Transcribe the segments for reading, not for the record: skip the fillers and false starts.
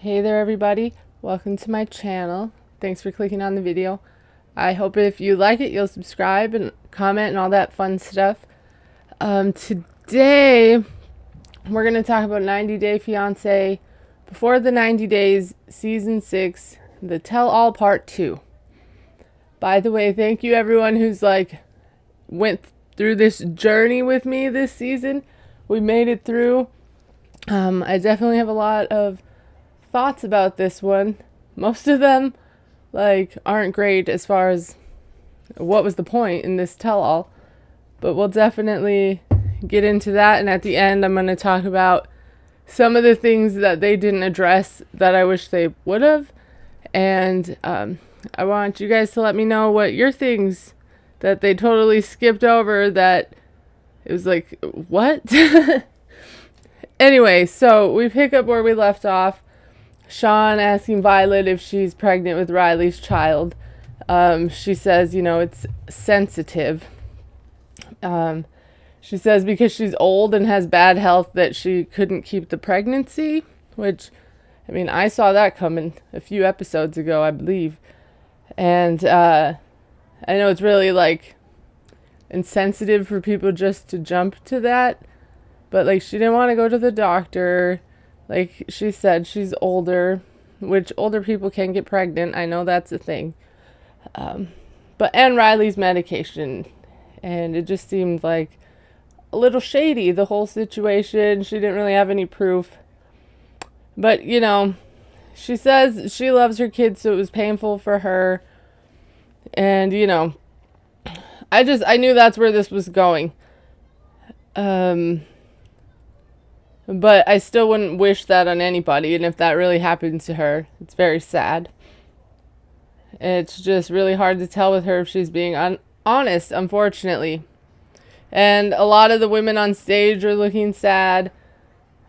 Hey there everybody, welcome to my channel. Thanks for clicking on the video. I hope if you like it you'll subscribe and comment and all that fun stuff. Today we're going to talk about 90 Day Fiancé, Before the 90 Days, Season 6, The Tell All Part 2. By the way, thank you everyone who's went through this journey with me this season. We made it through. I definitely have a lot of thoughts about this one. Most of them aren't great as far as what was the point in this tell-all, but we'll definitely get into that. And at the end I'm going to talk about some of the things that they didn't address that I wish they would have, and I want you guys to let me know what your things that they totally skipped over that it was like, what? Anyway, so we pick up where we left off. Sean asking Violet if she's pregnant with Riley's child. She says, it's sensitive. She says because she's old and has bad health that she couldn't keep the pregnancy, which, I saw that coming a few episodes ago, I believe. And I know it's really insensitive for people just to jump to that, but she didn't want to go to the doctor. Like she said, she's older, which older people can get pregnant. I know that's a thing. And Riley's medication. And it just seemed like a little shady, the whole situation. She didn't really have any proof. But, she says she loves her kids, so it was painful for her. And, I knew that's where this was going. But I still wouldn't wish that on anybody, and if that really happened to her, it's very sad. It's just really hard to tell with her if she's being honest, unfortunately. And a lot of the women on stage are looking sad.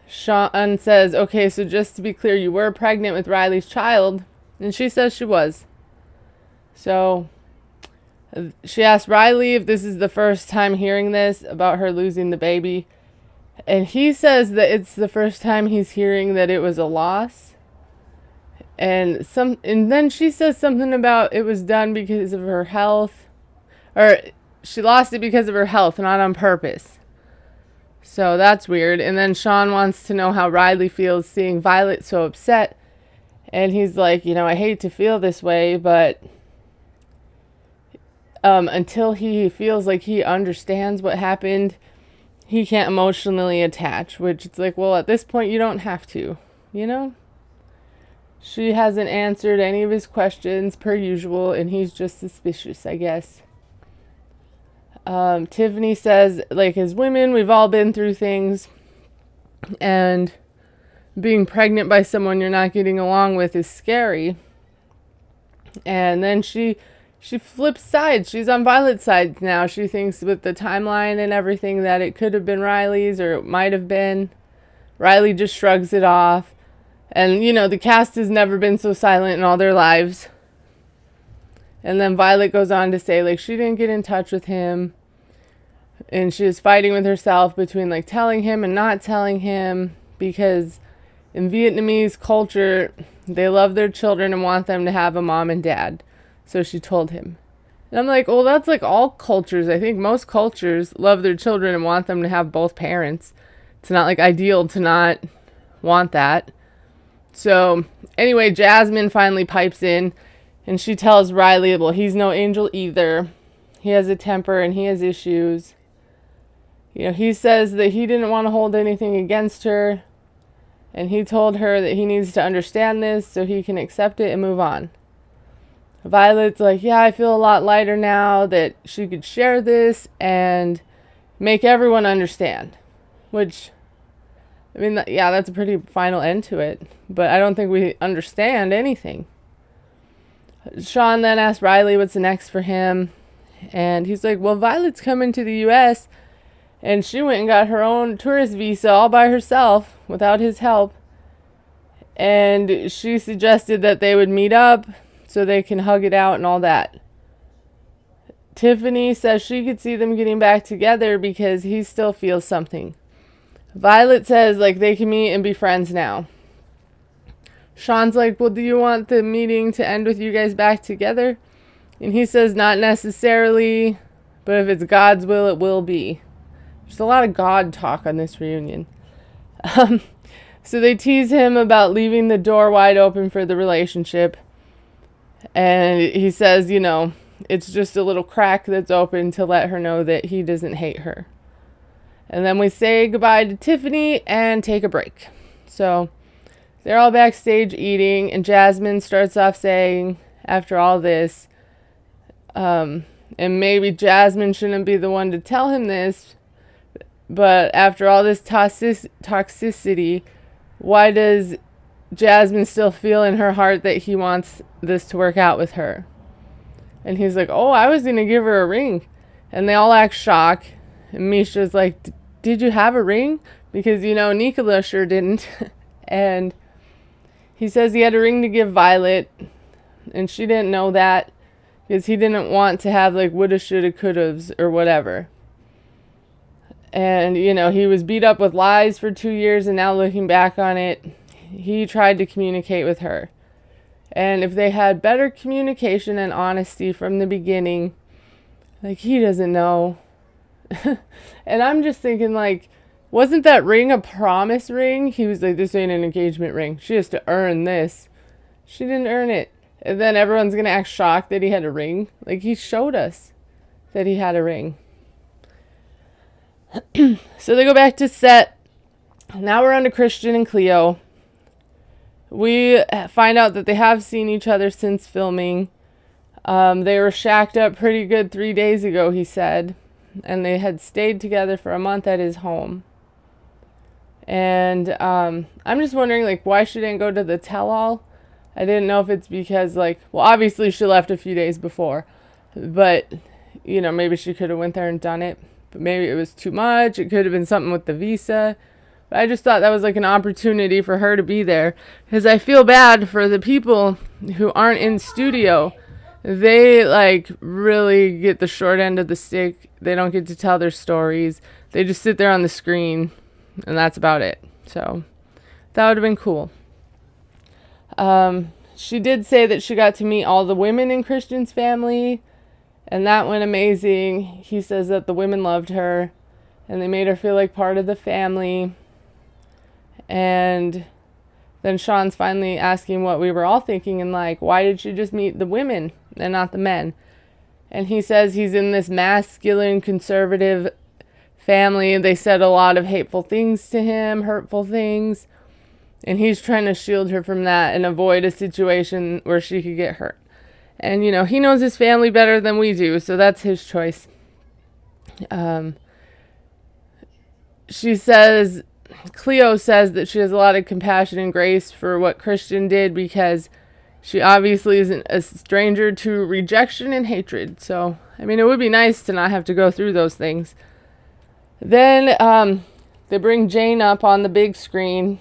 Sean says, okay, so just to be clear, you were pregnant with Riley's child, and she says she was. So she asked Riley if this is the first time hearing this about her losing the baby. And he says that it's the first time he's hearing that it was a loss. And then she says something about it was done because of her health. Or she lost it because of her health, not on purpose. So that's weird. And then Sean wants to know how Riley feels seeing Violet so upset. And he's like, I hate to feel this way, but until he feels like he understands what happened, he can't emotionally attach, which it's like, well, at this point, you don't have to, She hasn't answered any of his questions per usual, and he's just suspicious, I guess. Tiffany says, as women, we've all been through things, and being pregnant by someone you're not getting along with is scary. And then she flips sides. She's on Violet's side now. She thinks with the timeline and everything that it could have been Riley's, or it might have been. Riley just shrugs it off. And, the cast has never been so silent in all their lives. And then Violet goes on to say, she didn't get in touch with him. And she was fighting with herself between, telling him and not telling him. Because in Vietnamese culture, they love their children and want them to have a mom and dad. So she told him. And I'm like, well, that's all cultures. I think most cultures love their children and want them to have both parents. It's not ideal to not want that. So anyway, Jasmine finally pipes in and she tells Riley, well, he's no angel either. He has a temper and he has issues. He says that he didn't want to hold anything against her. And he told her that he needs to understand this so he can accept it and move on. Violet's like, yeah, I feel a lot lighter now that she could share this and make everyone understand. Which, that's a pretty final end to it. But I don't think we understand anything. Sean then asked Riley what's next for him. And he's like, well, Violet's coming to the U.S. and she went and got her own tourist visa all by herself without his help. And she suggested that they would meet up so they can hug it out and all that. Tiffany says she could see them getting back together because he still feels something. Violet says they can meet and be friends now. Sean's like, well, do you want the meeting to end with you guys back together? And he says, not necessarily, but if it's God's will, it will be. There's a lot of God talk on this reunion. So they tease him about leaving the door wide open for the relationship. And he says, it's just a little crack that's open to let her know that he doesn't hate her. And then we say goodbye to Tiffany and take a break. So they're all backstage eating, and Jasmine starts off saying, after all this, and maybe Jasmine shouldn't be the one to tell him this, but after all this toxicity, why does Jasmine still feel in her heart that he wants this to work out with her? And he's like, oh, I was going to give her a ring. And they all act shocked. And Misha's like, did you have a ring? Because, Nicola sure didn't. And he says he had a ring to give Violet. And she didn't know that. Because he didn't want to have woulda, shoulda, couldas or whatever. And, he was beat up with lies for 2 years. And now looking back on it, he tried to communicate with her. And if they had better communication and honesty from the beginning, he doesn't know. And I'm just thinking, wasn't that ring a promise ring? He was like, this ain't an engagement ring. She has to earn this. She didn't earn it. And then everyone's going to act shocked that he had a ring. He showed us that he had a ring. So they go back to set. Now we're on to Christian and Cleo. We find out that they have seen each other since filming. They were shacked up pretty good 3 days ago, he said. And they had stayed together for a month at his home. And I'm just wondering, why she didn't go to the tell-all. I didn't know if it's because, obviously she left a few days before. But, maybe she could have went there and done it. But maybe it was too much. It could have been something with the visa. But I just thought that was an opportunity for her to be there. Because I feel bad for the people who aren't in studio. They really get the short end of the stick. They don't get to tell their stories. They just sit there on the screen. And that's about it. So that would have been cool. She did say that she got to meet all the women in Christian's family. And that went amazing. He says that the women loved her. And they made her feel like part of the family. And then Sean's finally asking what we were all thinking. And why did she just meet the women and not the men? And he says he's in this masculine, conservative family. They said a lot of hateful things to him, hurtful things. And he's trying to shield her from that and avoid a situation where she could get hurt. And, he knows his family better than we do, so that's his choice. Cleo says that she has a lot of compassion and grace for what Christian did because she obviously isn't a stranger to rejection and hatred. So, it would be nice to not have to go through those things. Then they bring Jane up on the big screen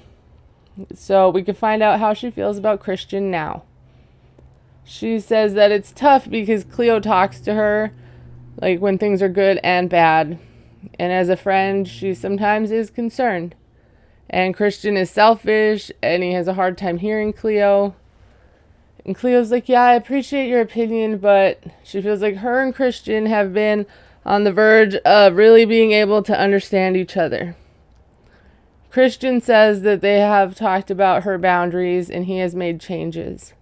so we can find out how she feels about Christian now. She says that it's tough because Cleo talks to her when things are good and bad. And as a friend, she sometimes is concerned. And Christian is selfish and he has a hard time hearing Cleo. And Cleo's like, yeah, I appreciate your opinion, but she feels like her and Christian have been on the verge of really being able to understand each other. Christian says that they have talked about her boundaries and he has made changes.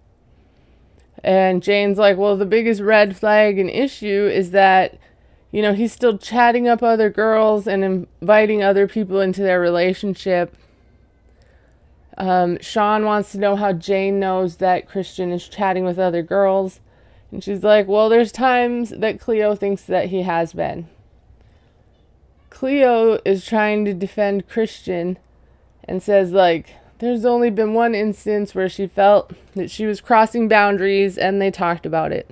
And Jane's like, well, the biggest red flag and issue is that, he's still chatting up other girls and inviting other people into their relationship. Sean wants to know how Jane knows that Christian is chatting with other girls. And she's like, well, there's times that Cleo thinks that he has been. Cleo is trying to defend Christian and says, there's only been one instance where she felt that she was crossing boundaries and they talked about it.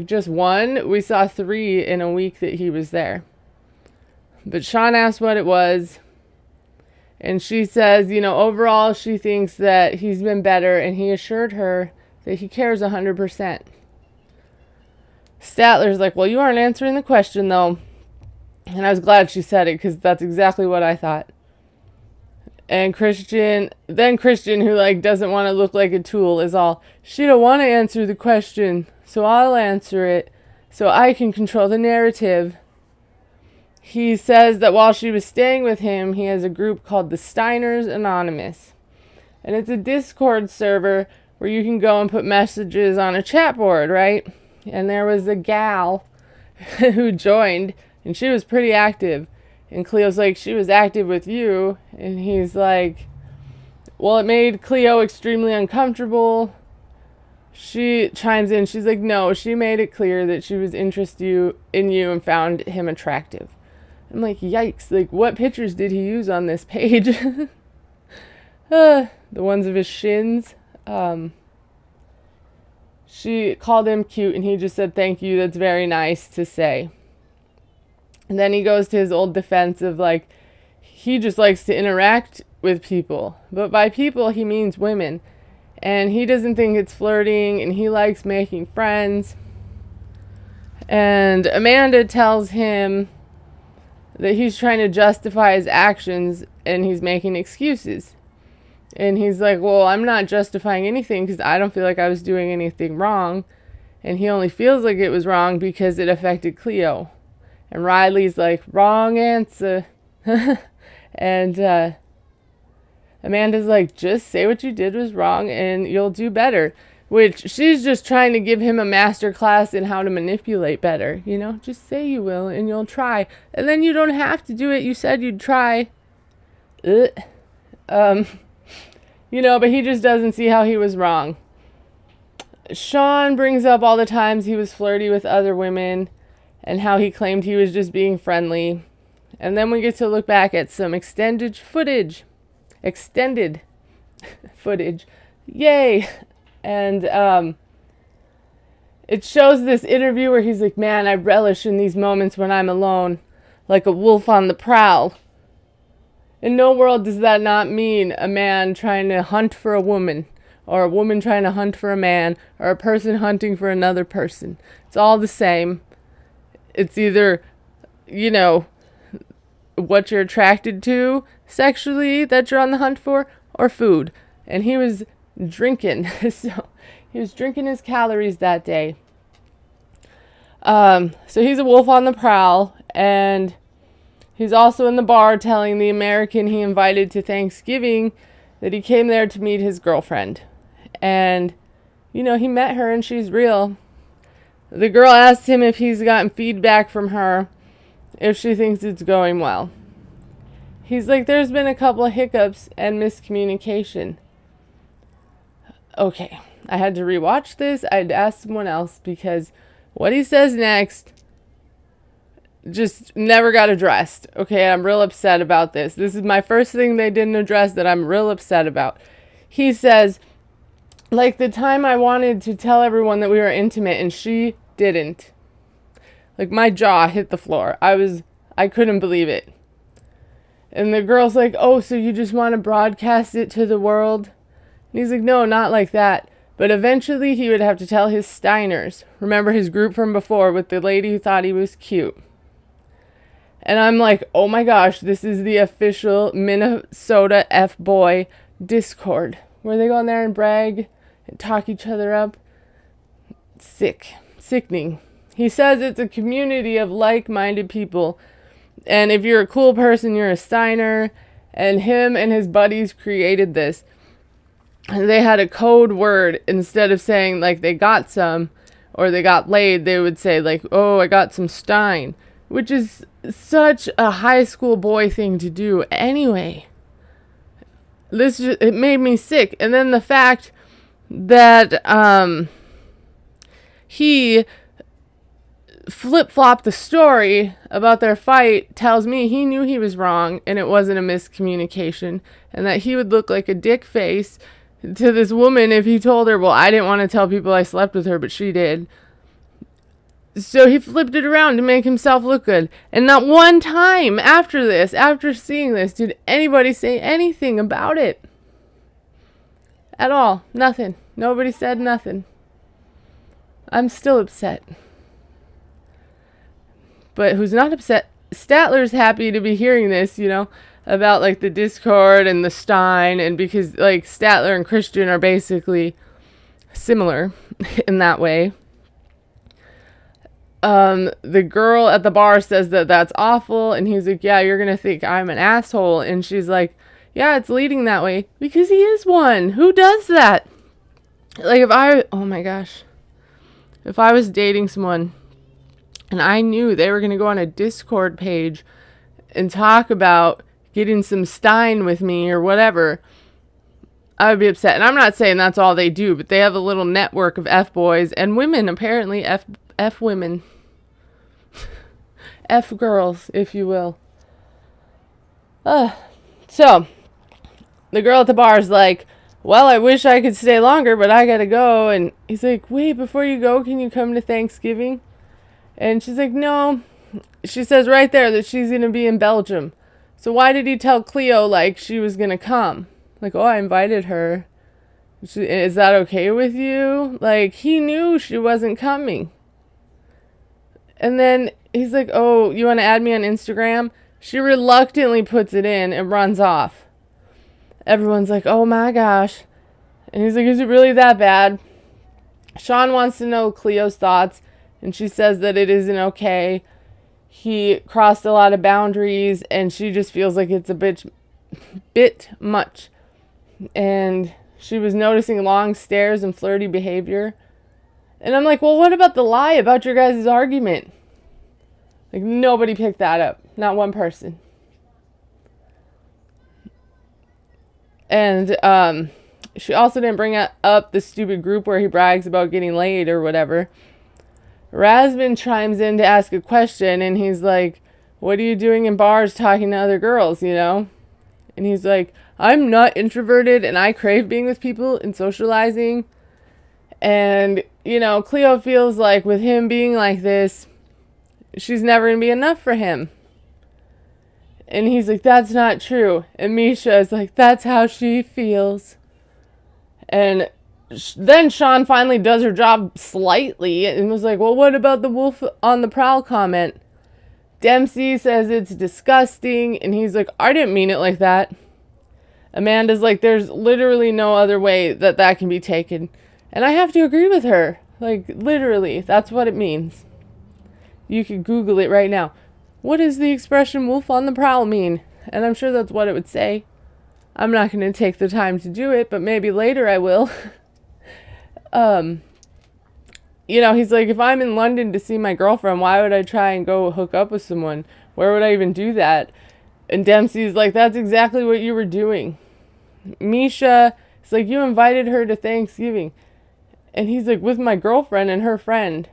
Just one. We saw 3 in a week that he was there. But Sean asked what it was. And she says, overall she thinks that he's been better and he assured her that he cares 100%. Statler's like, well, you aren't answering the question though. And I was glad she said it because that's exactly what I thought. And Christian, who like doesn't want to look like a tool, is all, she don't want to answer the question, so I'll answer it so I can control the narrative. He says that while she was staying with him, he has a group called the Steiners Anonymous. And it's a Discord server where you can go and put messages on a chat board, right? And there was a gal who joined, and she was pretty active. And Cleo's like, she was active with you. And he's like, well, it made Cleo extremely uncomfortable. She chimes in. She's like, no, she made it clear that she was interested in you and found him attractive. I'm like, yikes. Like, what pictures did he use on this page? The ones of his shins. She called him cute, and he just said, thank you. That's very nice to say. And then he goes to his old defense of like, he just likes to interact with people. But by people, he means women. And he doesn't think it's flirting, and he likes making friends. And Amanda tells him that he's trying to justify his actions, and he's making excuses. And he's like, well, I'm not justifying anything because I don't feel like I was doing anything wrong. And he only feels like it was wrong because it affected Cleo. And Riley's like, wrong answer. And Amanda's like, just say what you did was wrong and you'll do better. Which she's just trying to give him a master class in how to manipulate better. You know, just say you will and you'll try. And then you don't have to do it. You said you'd try. You know, but he just doesn't see how he was wrong. Sean brings up all the times he was flirty with other women and how he claimed he was just being friendly. And then we get to look back at some extended footage. Yay! And it shows this interview where he's like, man, I relish in these moments when I'm alone, like a wolf on the prowl. In no world does that not mean a man trying to hunt for a woman, or a woman trying to hunt for a man, or a person hunting for another person. It's all the same. It's either, you know, what you're attracted to sexually that you're on the hunt for, or food. And he was drinking. So he was drinking his calories that day. So he's a wolf on the prowl, and he's also in the bar telling the American he invited to Thanksgiving that he came there to meet his girlfriend. And, you know, he met her and she's real. The girl asked him if he's gotten feedback from her, if she thinks it's going well. He's like, there's been a couple of hiccups and miscommunication. Okay, I had to rewatch this. I had to ask someone else because what he says next just never got addressed. Okay, I'm real upset about this. This is my first thing they didn't address that I'm real upset about. He says, like the time I wanted to tell everyone that we were intimate and she didn't. Like my jaw hit the floor. I couldn't believe it. And the girl's like, oh, so you just want to broadcast it to the world? And he's like, no, not like that. But eventually he would have to tell his Steiners. Remember his group from before with the lady who thought he was cute. And I'm like, oh my gosh, this is the official Minnesota F-boy Discord. Where they go in there and brag and talk each other up. Sickening. He says it's a community of like-minded people. And if you're a cool person, you're a Steiner. And him and his buddies created this. And they had a code word. Instead of saying, like, they got some or they got laid, they would say, like, oh, I got some Stein. Which is such a high school boy thing to do anyway. It made me sick. And then the fact that he flip-flopped the story about their fight tells me he knew he was wrong and it wasn't a miscommunication, and that he would look like a dick face to this woman if he told her, well, I didn't want to tell people I slept with her, but she did. So he flipped it around to make himself look good. And not one time after seeing this, did anybody say anything about it. At all. Nothing. Nobody said nothing. I'm still upset. But who's not upset? Statler's happy to be hearing this, you know. about like the Discord and the Stein, and because like Statler and Christian are basically similar in that way. The girl at the bar says that that's awful, and he's like, yeah, you're gonna think I'm an asshole, and she's like, yeah, it's leading that way because he is one. Who does that? Like oh my gosh, if I was dating someone and I knew they were gonna go on a Discord page and talk about getting some Stein with me or whatever, I would be upset. And I'm not saying that's all they do, but they have a little network of F-boys and women, apparently, F women. F girls, if you will. So, the girl at the bar is like, well, I wish I could stay longer, but I gotta go. And he's like, wait, before you go, can you come to Thanksgiving? And she's like, no. She says right there that she's gonna be in Belgium. So why did he tell Cleo, like, she was gonna come? Like, oh, I invited her. Is that okay with you? Like, he knew she wasn't coming. And then he's like, oh, you want to add me on Instagram? She reluctantly puts it in and runs off. Everyone's like, oh my gosh. And he's like, is it really that bad? Sean wants to know Cleo's thoughts, and she says that it isn't okay. He crossed a lot of boundaries, and she just feels like it's a bit much. And she was noticing long stares and flirty behavior. And I'm like, well, what about the lie about your guys' argument? Like, nobody picked that up. Not one person. And she also didn't bring up the stupid group where he brags about getting laid or whatever. Rasvin chimes in to ask a question, and he's like, what are you doing in bars talking to other girls, you know? And he's like, I'm not introverted, and I crave being with people and socializing. And, you know, Cleo feels like with him being like this, she's never going to be enough for him. And he's like, that's not true. And Misha is like, that's how she feels. And then Sean finally does her job slightly and was like, well, what about the wolf on the prowl comment? Dempsey says it's disgusting. And he's like, I didn't mean it like that. Amanda's like, there's literally no other way that can be taken. And I have to agree with her. Like, literally, that's what it means. You can Google it right now. What does the expression wolf on the prowl mean? And I'm sure that's what it would say. I'm not going to take the time to do it, but maybe later I will. You know, he's like, if I'm in London to see my girlfriend, why would I try and go hook up with someone? Where would I even do that? And Dempsey's like, that's exactly what you were doing. Misha, it's like, you invited her to Thanksgiving. And he's like, with my girlfriend and her friend.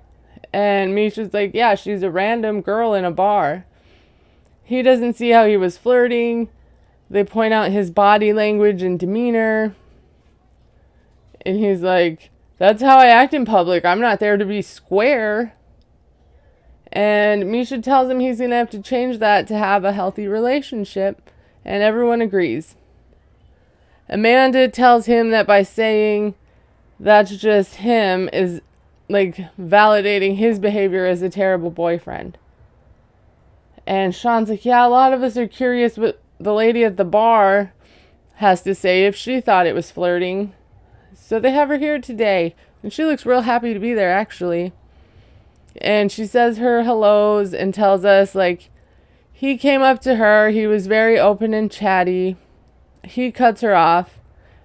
And Misha's like, yeah, she's a random girl in a bar. He doesn't see how he was flirting. They point out his body language and demeanor. And he's like, that's how I act in public. I'm not there to be square. And Misha tells him he's going to have to change that to have a healthy relationship. And everyone agrees. Amanda tells him that by saying that's just him is like validating his behavior as a terrible boyfriend. And Sean's like, yeah, a lot of us are curious what the lady at the bar has to say if she thought it was flirting. So they have her here today. And she looks real happy to be there, actually. And she says her hellos and tells us, like, he came up to her. He was very open and chatty. He cuts her off.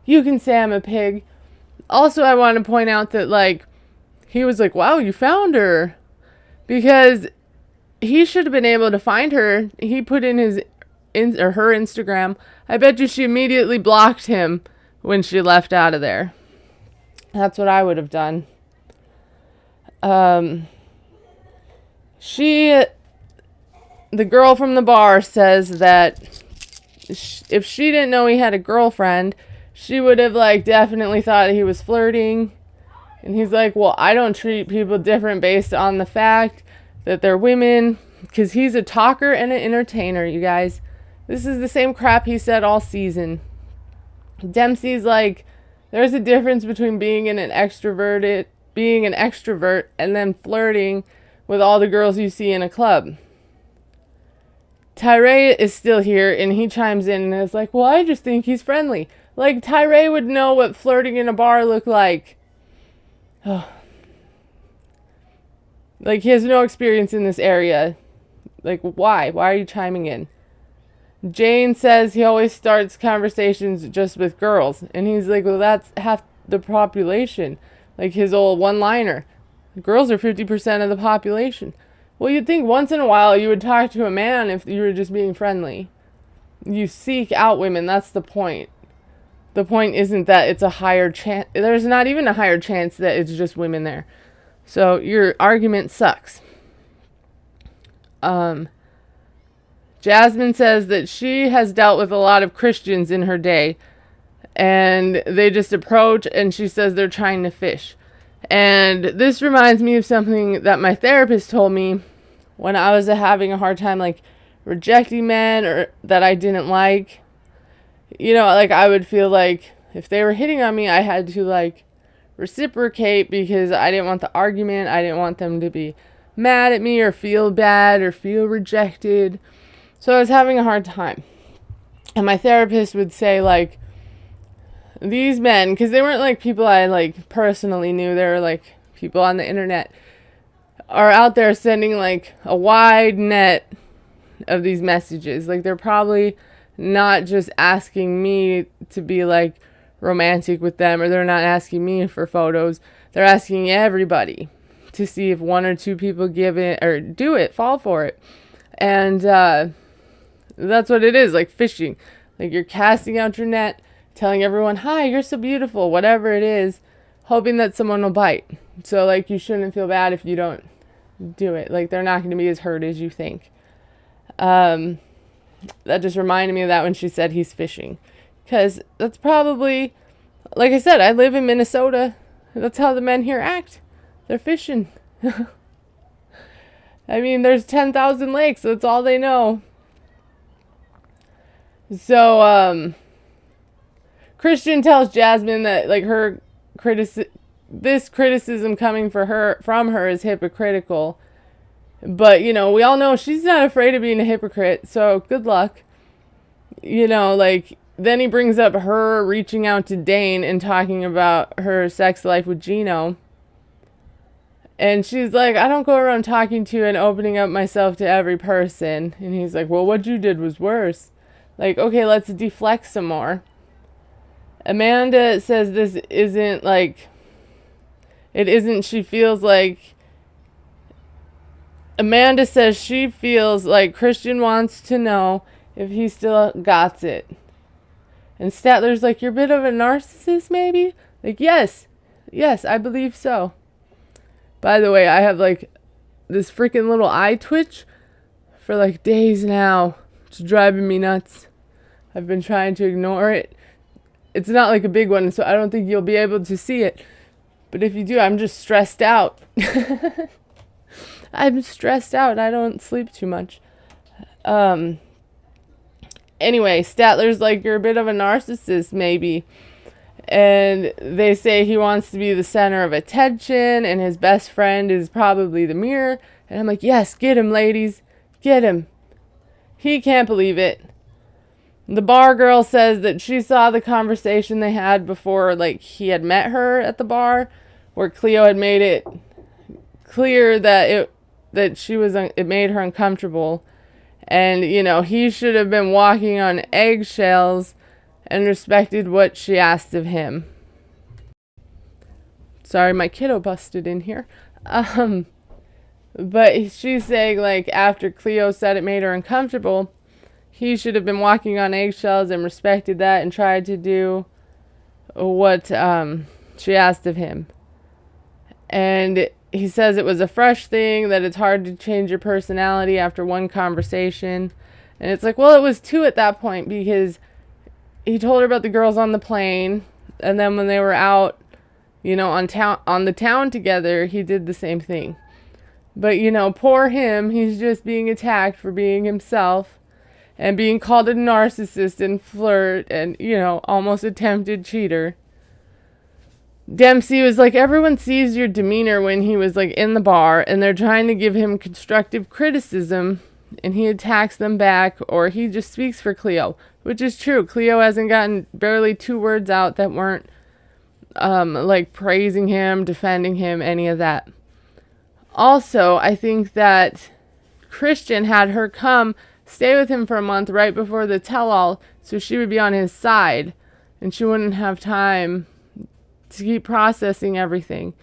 You can say I'm a pig. Also, I want to point out that, like, he was like, wow, you found her. Because he should have been able to find her. He put in her Instagram. I bet you she immediately blocked him when she left out of there. That's what I would have done. The girl from the bar says that if she didn't know he had a girlfriend, she would have, like, definitely thought he was flirting. And he's like, well, I don't treat people different based on the fact that they're women. Because he's a talker and an entertainer, you guys. This is the same crap he said all season. Dempsey's like, there's a difference between being an extrovert and then flirting with all the girls you see in a club. Tyree is still here, and he chimes in and is like, well, I just think he's friendly. Like, Tyree would know what flirting in a bar looked like. Oh. Like, he has no experience in this area. Like, why? Why are you chiming in? Jane says he always starts conversations just with girls. And he's like, well, that's half the population. Like, his old one-liner. Girls are 50% of the population. Well, you'd think once in a while you would talk to a man if you were just being friendly. You seek out women. That's the point. The point isn't that it's a higher chance. There's not even a higher chance that it's just women there. So your argument sucks. Jasmine says that she has dealt with a lot of Christians in her day. And they just approach, and she says they're trying to fish. And this reminds me of something that my therapist told me when I was having a hard time, like, rejecting men or that I didn't like. You know, like, I would feel like if they were hitting on me, I had to, like, reciprocate because I didn't want the argument. I didn't want them to be mad at me or feel bad or feel rejected. So I was having a hard time. And my therapist would say, like, these men, because they weren't, like, people I, like, personally knew. They were, like, people on the internet, are out there sending, like, a wide net of these messages. Like, they're probably not just asking me to be, like, romantic with them, or they're not asking me for photos. They're asking everybody to see if one or two people give it, or do it, fall for it. And that's what it is, like fishing. Like, you're casting out your net, telling everyone, hi, you're so beautiful, whatever it is, hoping that someone will bite. So, like, you shouldn't feel bad if you don't do it. Like, they're not going to be as hurt as you think. That just reminded me of that when she said he's fishing. Because that's probably, like I said, I live in Minnesota. That's how the men here act. They're fishing. I mean, there's 10,000 lakes. That's all they know. So, Christian tells Jasmine that, like, this criticism coming from her is hypocritical. But, you know, we all know she's not afraid of being a hypocrite, so good luck. You know, like, then he brings up her reaching out to Dane and talking about her sex life with Gino. And she's like, I don't go around talking to and opening up myself to every person. And he's like, well, what you did was worse. Like, okay, let's deflect some more. Amanda says this isn't, like, it isn't, she feels like, Amanda says she feels like Christian wants to know if he still got it. And Statler's like, you're a bit of a narcissist, maybe? Like, yes, I believe so. By the way, I have, like, this freaking little eye twitch for, like, days now. It's driving me nuts. I've been trying to ignore it. It's not, like, a big one, so I don't think you'll be able to see it. But if you do, I'm just stressed out. I'm stressed out. I don't sleep too much. Anyway, Statler's like, you're a bit of a narcissist, maybe. And they say he wants to be the center of attention, and his best friend is probably the mirror. And I'm like, yes, get him, ladies. Get him. He can't believe it. The bar girl says that she saw the conversation they had before, like, he had met her at the bar, where Cleo had made it clear that it made her uncomfortable. And, you know, he should have been walking on eggshells and respected what she asked of him. Sorry, my kiddo busted in here. But she's saying, like, after Cleo said it made her uncomfortable, he should have been walking on eggshells and respected that and tried to do what she asked of him. And he says it was a fresh thing, that it's hard to change your personality after one conversation. And it's like, well, it was two at that point, because he told her about the girls on the plane, and then when they were out, you know, on the town together, he did the same thing. But, you know, poor him, he's just being attacked for being himself and being called a narcissist and flirt and, you know, almost attempted cheater. Dempsey was like, everyone sees your demeanor when he was, like, in the bar, and they're trying to give him constructive criticism, and he attacks them back, or he just speaks for Cleo, which is true. Cleo hasn't gotten barely 2 words out that weren't like praising him, defending him, any of that. Also, I think that Christian had her come stay with him for a month right before the tell-all, so she would be on his side and she wouldn't have time to keep processing everything.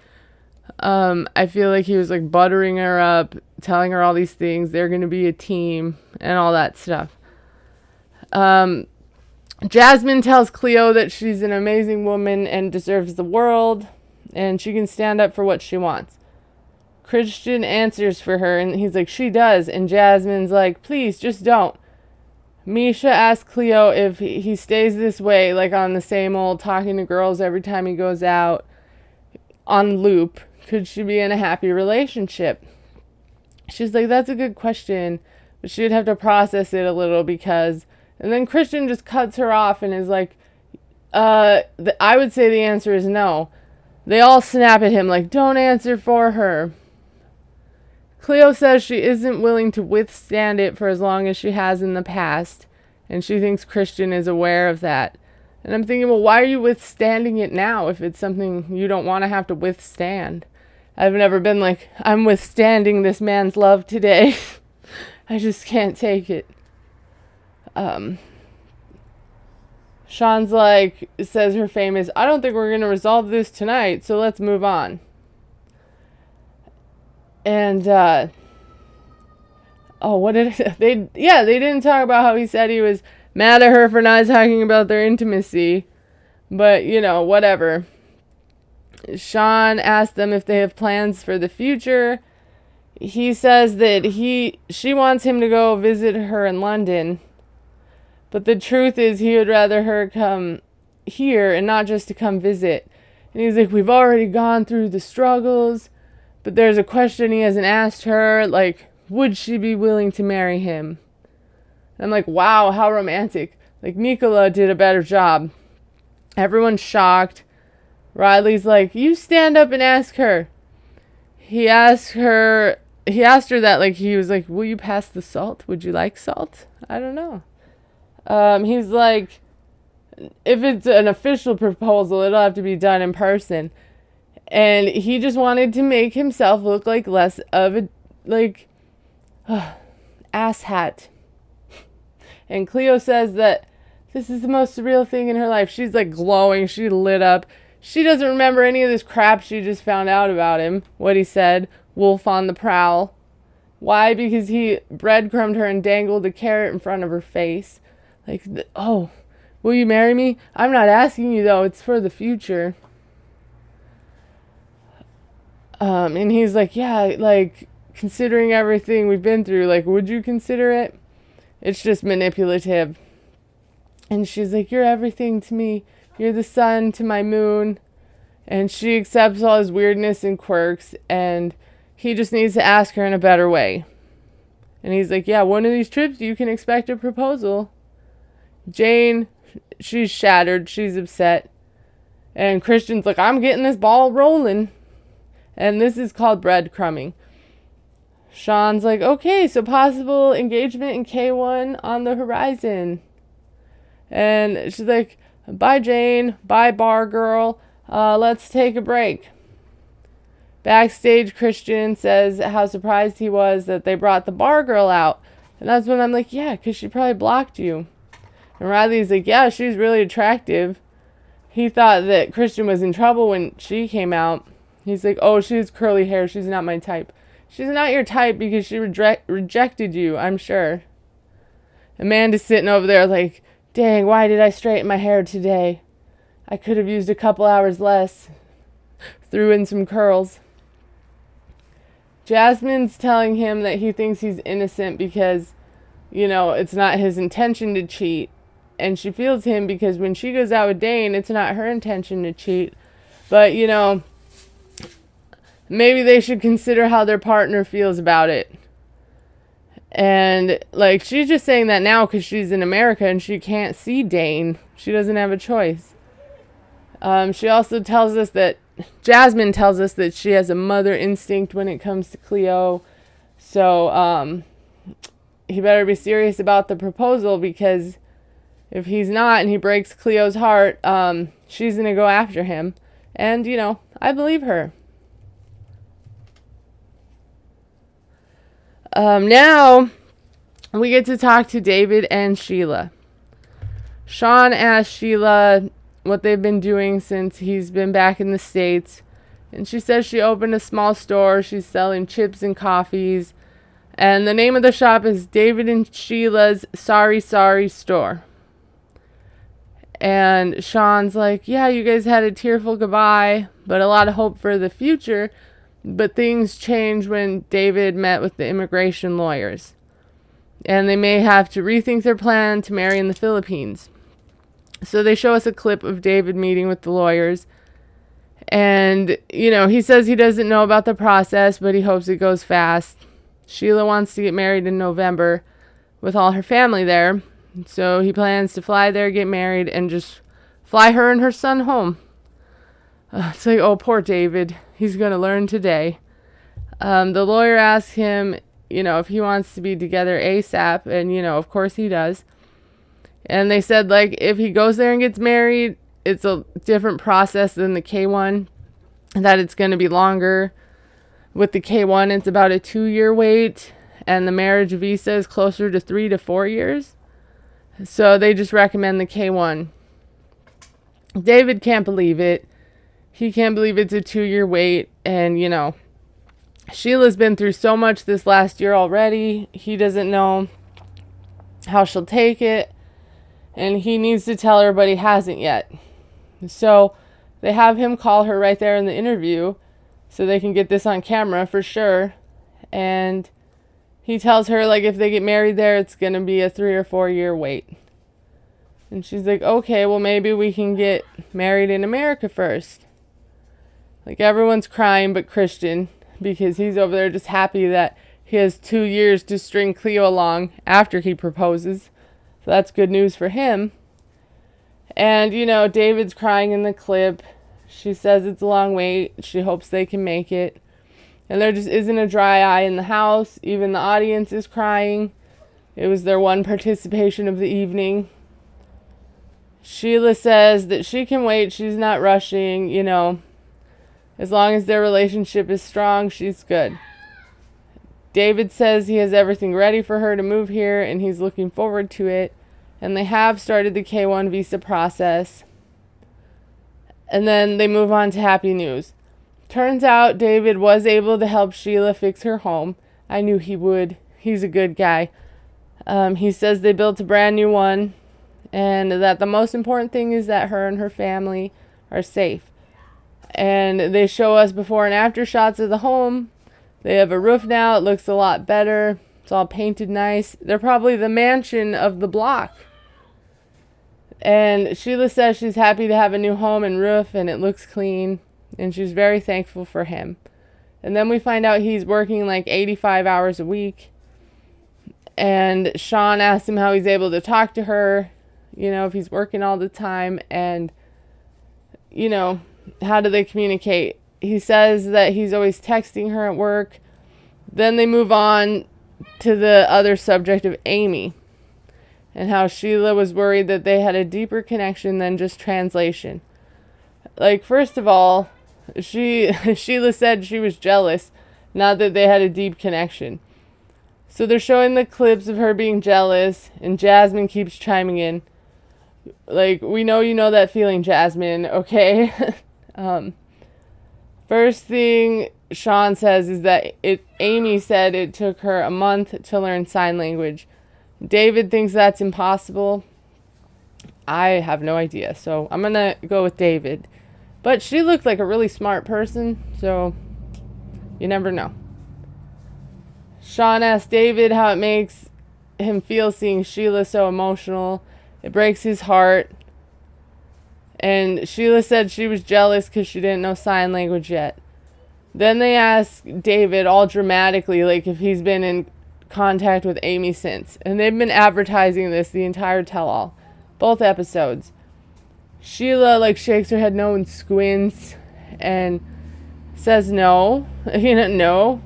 I feel like he was like buttering her up, telling her all these things. They're going to be a team and all that stuff. Jasmine tells Cleo that she's an amazing woman and deserves the world, and she can stand up for what she wants. Christian answers for her, and he's like, she does. And Jasmine's like, please, just don't. Misha asks Cleo if he stays this way, like on the same old talking to girls every time he goes out on loop. Could she be in a happy relationship? She's like, that's a good question, but she'd have to process it a little because... And then Christian just cuts her off and is like, I would say the answer is no. They all snap at him like, don't answer for her. Cleo says she isn't willing to withstand it for as long as she has in the past, and she thinks Christian is aware of that. And I'm thinking, well, why are you withstanding it now if it's something you don't want to have to withstand? I've never been like, I'm withstanding this man's love today. I just can't take it. Sean's like, says her famous, I don't think we're going to resolve this tonight, so let's move on. And, what did they didn't talk about how he said he was mad at her for not talking about their intimacy, but, whatever. Sean asked them if they have plans for the future. He says that she wants him to go visit her in London, but the truth is he would rather her come here and not just to come visit. And he's like, we've already gone through the struggles, but there's a question he hasn't asked her, like, would she be willing to marry him? And I'm like, wow, how romantic. Like, Nicola did a better job. Everyone's shocked. Riley's like, you stand up and ask her. He asked her that, like, he was like, will you pass the salt? Would you like salt? I don't know. He's like, if it's an official proposal, it'll have to be done in person. And he just wanted to make himself look like less of a, like, asshat. And Cleo says that this is the most surreal thing in her life. She's like glowing. She lit up. She doesn't remember any of this crap she just found out about him. What he said, wolf on the prowl. Why? Because he breadcrumbed her and dangled a carrot in front of her face. Like, will you marry me? I'm not asking you, though. It's for the future. And he's like, yeah, like, considering everything we've been through, like, would you consider it? It's just manipulative. And she's like, you're everything to me. You're the sun to my moon. And she accepts all his weirdness and quirks, and he just needs to ask her in a better way. And he's like, yeah, one of these trips you can expect a proposal. Jane, she's shattered. She's upset. And Christian's like, I'm getting this ball rolling. And this is called breadcrumbing. Sean's like, okay, so possible engagement in K1 on the horizon. And she's like, bye, Jane. Bye, bar girl. Let's take a break. Backstage, Christian says how surprised he was that they brought the bar girl out. And that's when I'm like, yeah, because she probably blocked you. And Riley's like, yeah, she's really attractive. He thought that Christian was in trouble when she came out. He's like, oh, she has curly hair. She's not my type. She's not your type because she rejected you, I'm sure. Amanda's sitting over there like, dang, why did I straighten my hair today? I could have used a couple hours less. Threw in some curls. Jasmine's telling him that he thinks he's innocent because, it's not his intention to cheat. And she feels him because when she goes out with Dane, it's not her intention to cheat. But, maybe they should consider how their partner feels about it. And, like, she's just saying that now because she's in America and she can't see Dane. She doesn't have a choice. She also tells us that, Jasmine tells us that she has a mother instinct when it comes to Cleo. So, he better be serious about the proposal, because if he's not and he breaks Cleo's heart, she's going to go after him. And, I believe her. Now we get to talk to David and Sheila. Sean asked Sheila what they've been doing since he's been back in the States. And she says she opened a small store. She's selling chips and coffees. And the name of the shop is David and Sheila's Sorry Store. And Sean's like, yeah, you guys had a tearful goodbye, but a lot of hope for the future. But things changed when David met with the immigration lawyers. And they may have to rethink their plan to marry in the Philippines. So they show us a clip of David meeting with the lawyers. And, he says he doesn't know about the process, but he hopes it goes fast. Sheila wants to get married in November with all her family there. So he plans to fly there, get married, and just fly her and her son home. It's like, oh, poor David. He's going to learn today. The lawyer asks him, if he wants to be together ASAP. And, of course he does. And they said, if he goes there and gets married, it's a different process than the K1, that it's going to be longer. With the K1, it's about a 2-year wait, and the marriage visa is closer to 3 to 4 years. So they just recommend the K1. David can't believe it. He can't believe it's a 2-year wait, and, Sheila's been through so much this last year already. He doesn't know how she'll take it. And he needs to tell her, but he hasn't yet. So they have him call her right there in the interview so they can get this on camera for sure. And he tells her, if they get married there, it's going to be a 3 or 4 year wait. And she's like, okay, well, maybe we can get married in America first. Everyone's crying but Christian, because he's over there just happy that he has 2 years to string Cleo along after he proposes. So that's good news for him. And, David's crying in the clip. She says it's a long wait. She hopes they can make it. And there just isn't a dry eye in the house. Even the audience is crying. It was their one participation of the evening. Sheila says that she can wait. She's not rushing, As long as their relationship is strong, she's good. David says he has everything ready for her to move here, and he's looking forward to it. And they have started the K1 visa process. And then they move on to happy news. Turns out David was able to help Sheila fix her home. I knew he would. He's a good guy. He says they built a brand new one, and that the most important thing is that her and her family are safe. And they show us before and after shots of the home. They have a roof now. It looks a lot better. It's all painted nice. They're probably the mansion of the block. And Sheila says she's happy to have a new home and roof, and it looks clean. And she's very thankful for him. And then we find out he's working 85 hours a week. And Sean asks him how he's able to talk to her, if he's working all the time. And, how do they communicate? He says that he's always texting her at work. Then they move on to the other subject of Amy, and how Sheila was worried that they had a deeper connection than just translation. First of all, Sheila said she was jealous, not that they had a deep connection. So they're showing the clips of her being jealous, and Jasmine keeps chiming in. We know you know that feeling, Jasmine, okay? First thing Sean says is that Amy said it took her a month to learn sign language. David thinks that's impossible. I have no idea, so I'm going to go with David. But she looked like a really smart person, so you never know. Sean asked David how it makes him feel seeing Sheila so emotional. It breaks his heart. And Sheila said she was jealous because she didn't know sign language yet. Then they asked David all dramatically, if he's been in contact with Amy since. And they've been advertising this the entire tell-all. Both episodes. Sheila, shakes her head no and squints and says no. No.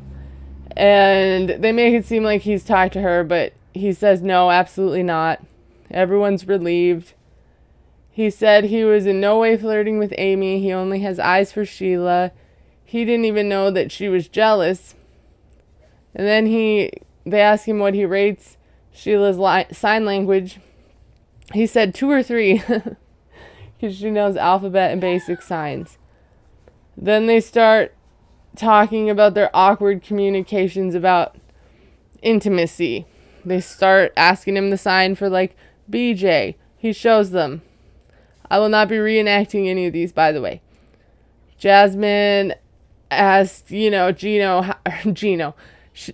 And they make it seem like he's talked to her, but he says, no, absolutely not. Everyone's relieved. He said he was in no way flirting with Amy. He only has eyes for Sheila. He didn't even know that she was jealous. And then they ask him what he rates Sheila's sign language. He said 2 or 3 because she knows alphabet and basic signs. Then they start talking about their awkward communications about intimacy. They start asking him the sign for like BJ. He shows them. I will not be reenacting any of these, by the way. Jasmine asked,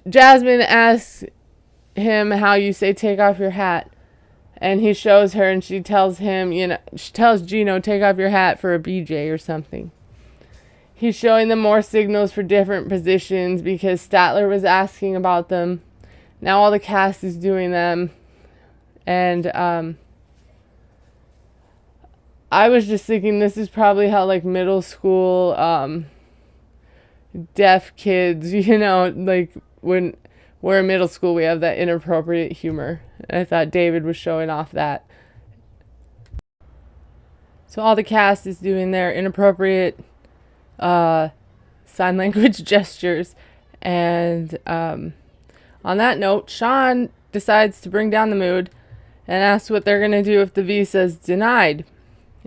Jasmine asks him how you say take off your hat. And he shows her and she tells him, she tells Gino, take off your hat for a BJ or something. He's showing them more signals for different positions because Statler was asking about them. Now all the cast is doing them. And I was just thinking this is probably how like middle school deaf kids, like when we're in middle school we have that inappropriate humor. And I thought David was showing off that. So all the cast is doing their inappropriate sign language gestures. And on that note, Sean decides to bring down the mood and asks what they're going to do if the visa is denied.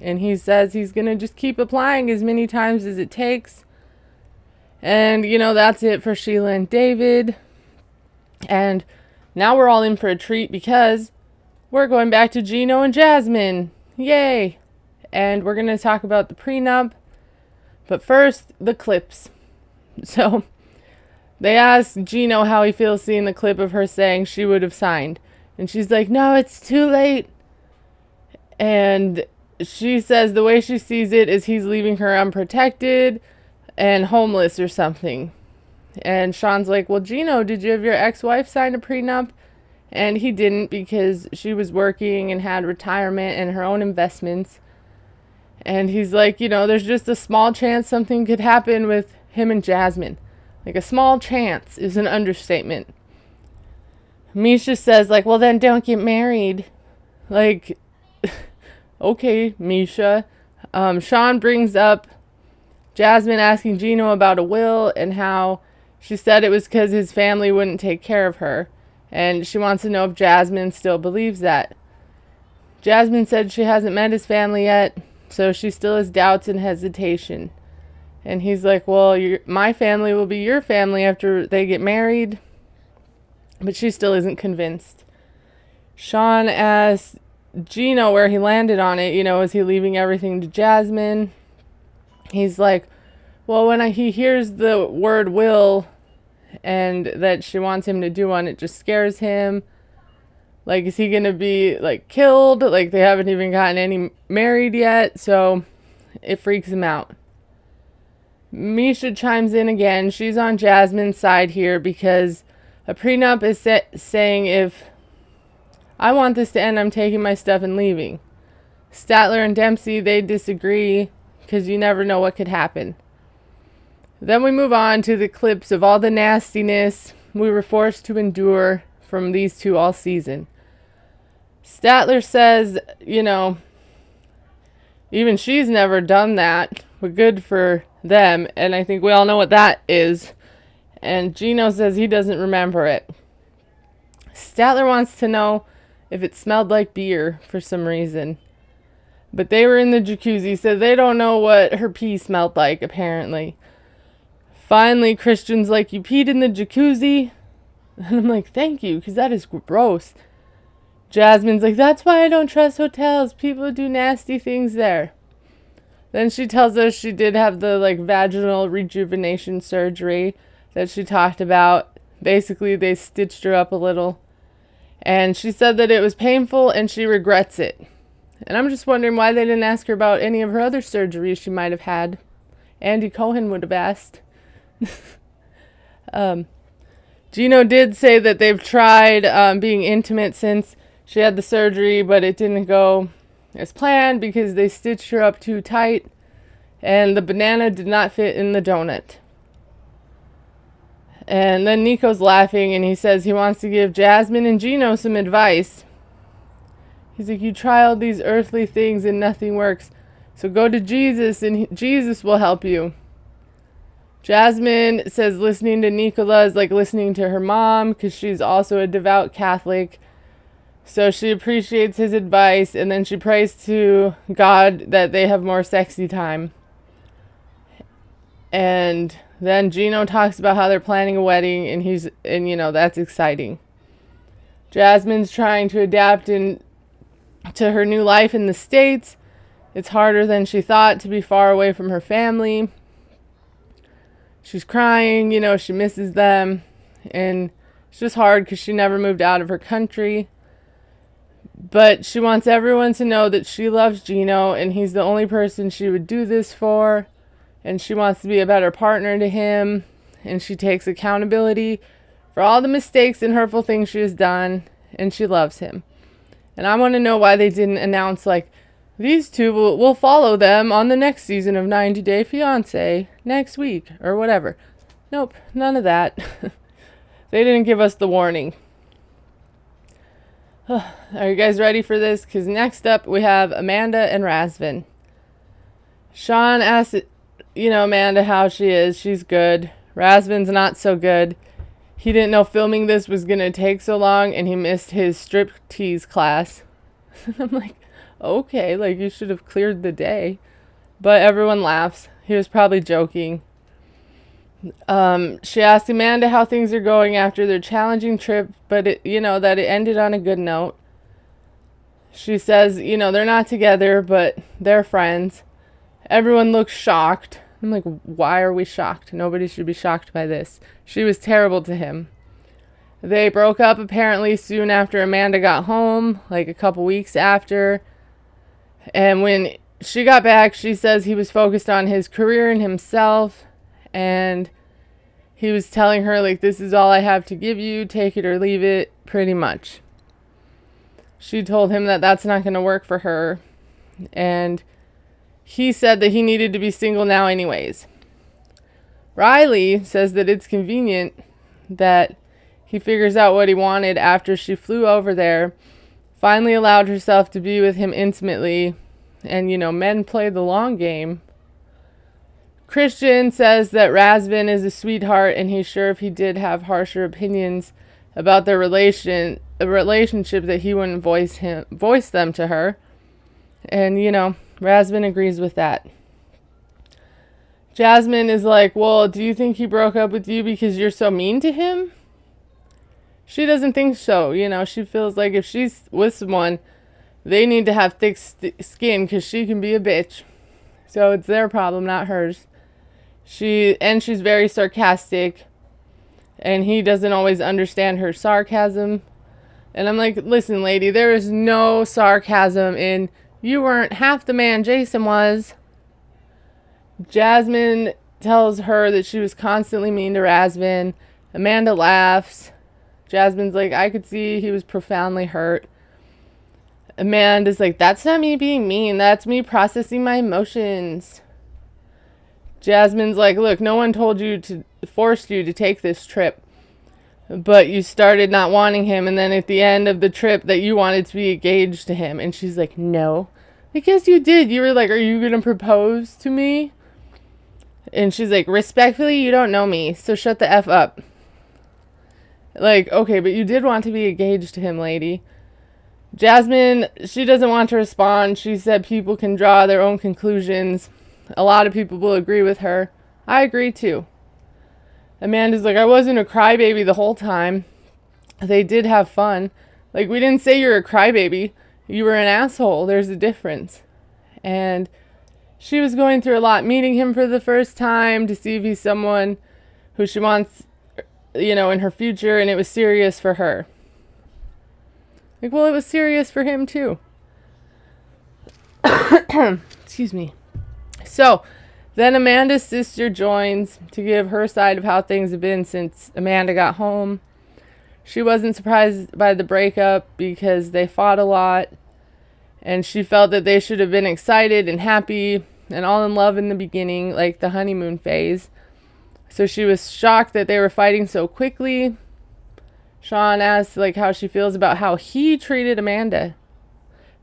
And he says he's going to just keep applying as many times as it takes. And, that's it for Sheila and David. And now we're all in for a treat because we're going back to Gino and Jasmine. Yay! And we're going to talk about the prenup. But first, the clips. So, they asked Gino how he feels seeing the clip of her saying she would have signed. And she's like, no, it's too late. And she says the way she sees it is he's leaving her unprotected and homeless or something. And Sean's like, well, Gino, did you have your ex-wife sign a prenup? And he didn't because she was working and had retirement and her own investments. And he's like, there's just a small chance something could happen with him and Jasmine. Like a small chance is an understatement. Misha says like, well, then don't get married. Like, okay, Misha. Sean brings up Jasmine asking Gino about a will and how she said it was because his family wouldn't take care of her. And she wants to know if Jasmine still believes that. Jasmine said she hasn't met his family yet, so she still has doubts and hesitation. And he's like, well, my family will be your family after they get married. But she still isn't convinced. Sean asks Gino where he landed on it. Is he leaving everything to Jasmine? He's like, well, when he hears the word will and that she wants him to do one, it just scares him. Like, is he going to be, like, killed? Like, they haven't even gotten any married yet, so it freaks him out. Misha chimes in again. She's on Jasmine's side here because a prenup is saying if I want this to end, I'm taking my stuff and leaving. Statler and Dempsey, they disagree because you never know what could happen. Then we move on to the clips of all the nastiness we were forced to endure from these two all season. Statler says, even she's never done that, but good for them. And I think we all know what that is. And Gino says he doesn't remember it. Statler wants to know if it smelled like beer for some reason. But they were in the jacuzzi, so they don't know what her pee smelled like, apparently. Finally, Christian's like, you peed in the jacuzzi? And I'm like, thank you, because that is gross. Jasmine's like, that's why I don't trust hotels. People do nasty things there. Then she tells us she did have the vaginal rejuvenation surgery that she talked about. Basically, they stitched her up a little. And she said that it was painful and she regrets it. And I'm just wondering why they didn't ask her about any of her other surgeries she might have had. Andy Cohen would have asked. Gino did say that they've tried being intimate since she had the surgery, but it didn't go as planned because they stitched her up too tight and the banana did not fit in the donut. And then Nico's laughing and he says he wants to give Jasmine and Gino some advice. He's like, you try all these earthly things and nothing works. So go to Jesus and Jesus will help you. Jasmine says listening to Nicola is like listening to her mom because she's also a devout Catholic. So she appreciates his advice and then she prays to God that they have more sexy time. And then Gino talks about how they're planning a wedding and you know, that's exciting. Jasmine's trying to adapt to her new life in the States. It's harder than she thought to be far away from her family. She's crying, you know, she misses them. And it's just hard because she never moved out of her country. But she wants everyone to know that she loves Gino and he's the only person she would do this for. And she wants to be a better partner to him. And she takes accountability for all the mistakes and hurtful things she has done. And she loves him. And I want to know why they didn't announce, like, these two will follow them on the next season of 90 Day Fiancé next week or whatever. Nope, none of that. They didn't give us the warning. Are you guys ready for this? Because next up we have Amanda and Rasvin. Sean asks, you know, Amanda how she is. She's good. Rasvin's not so good. He didn't know filming this was going to take so long and he missed his striptease class. I'm like, okay, like you should have cleared the day. But everyone laughs. He was probably joking. She asked Amanda how things are going after their challenging trip, but that it ended on a good note. She says, they're not together, but they're friends. Everyone looks shocked. I'm like, why are we shocked? Nobody should be shocked by this. She was terrible to him. They broke up apparently soon after Amanda got home, like a couple weeks after. And when she got back, she says he was focused on his career and himself. And he was telling her, like, this is all I have to give you. Take it or leave it, pretty much. She told him that that's not going to work for her. And he said that he needed to be single now anyways. Riley says that it's convenient that he figures out what he wanted after she flew over there, finally allowed herself to be with him intimately, and, men play the long game. Christian says that Rasvin is a sweetheart, and he's sure if he did have harsher opinions about their relationship that he wouldn't voice them to her. And, Rasvin agrees with that. Jasmine is like, well, do you think he broke up with you because you're so mean to him? She doesn't think so. She feels like if she's with someone, they need to have thick skin because she can be a bitch. So it's their problem, not hers. She's very sarcastic, and he doesn't always understand her sarcasm. And I'm like, listen, lady, there is no sarcasm in you weren't half the man Jason was. Jasmine tells her that she was constantly mean to Rasvin. Amanda laughs. Jasmine's like, I could see he was profoundly hurt. Amanda's like, that's not me being mean. That's me processing my emotions. Jasmine's like, look, no one forced you to take this trip. But you started not wanting him. And then at the end of the trip that you wanted to be engaged to him. And she's like, no. Because you did. You were like, are you going to propose to me? And she's like, respectfully, you don't know me. So shut the F up. Like, okay, but you did want to be engaged to him, lady. Jasmine, she doesn't want to respond. She said people can draw their own conclusions. A lot of people will agree with her. I agree too. Amanda's like, I wasn't a crybaby the whole time. They did have fun. Like, we didn't say you're a crybaby. You were an asshole. There's a difference. And she was going through a lot, meeting him for the first time to see if he's someone who she wants, in her future, and it was serious for her. Like, well, it was serious for him too. Excuse me. So, then Amanda's sister joins to give her side of how things have been since Amanda got home. She wasn't surprised by the breakup because they fought a lot, and she felt that they should have been excited and happy and all in love in the beginning, like the honeymoon phase. So she was shocked that they were fighting so quickly. Sean asked like how she feels about how he treated Amanda.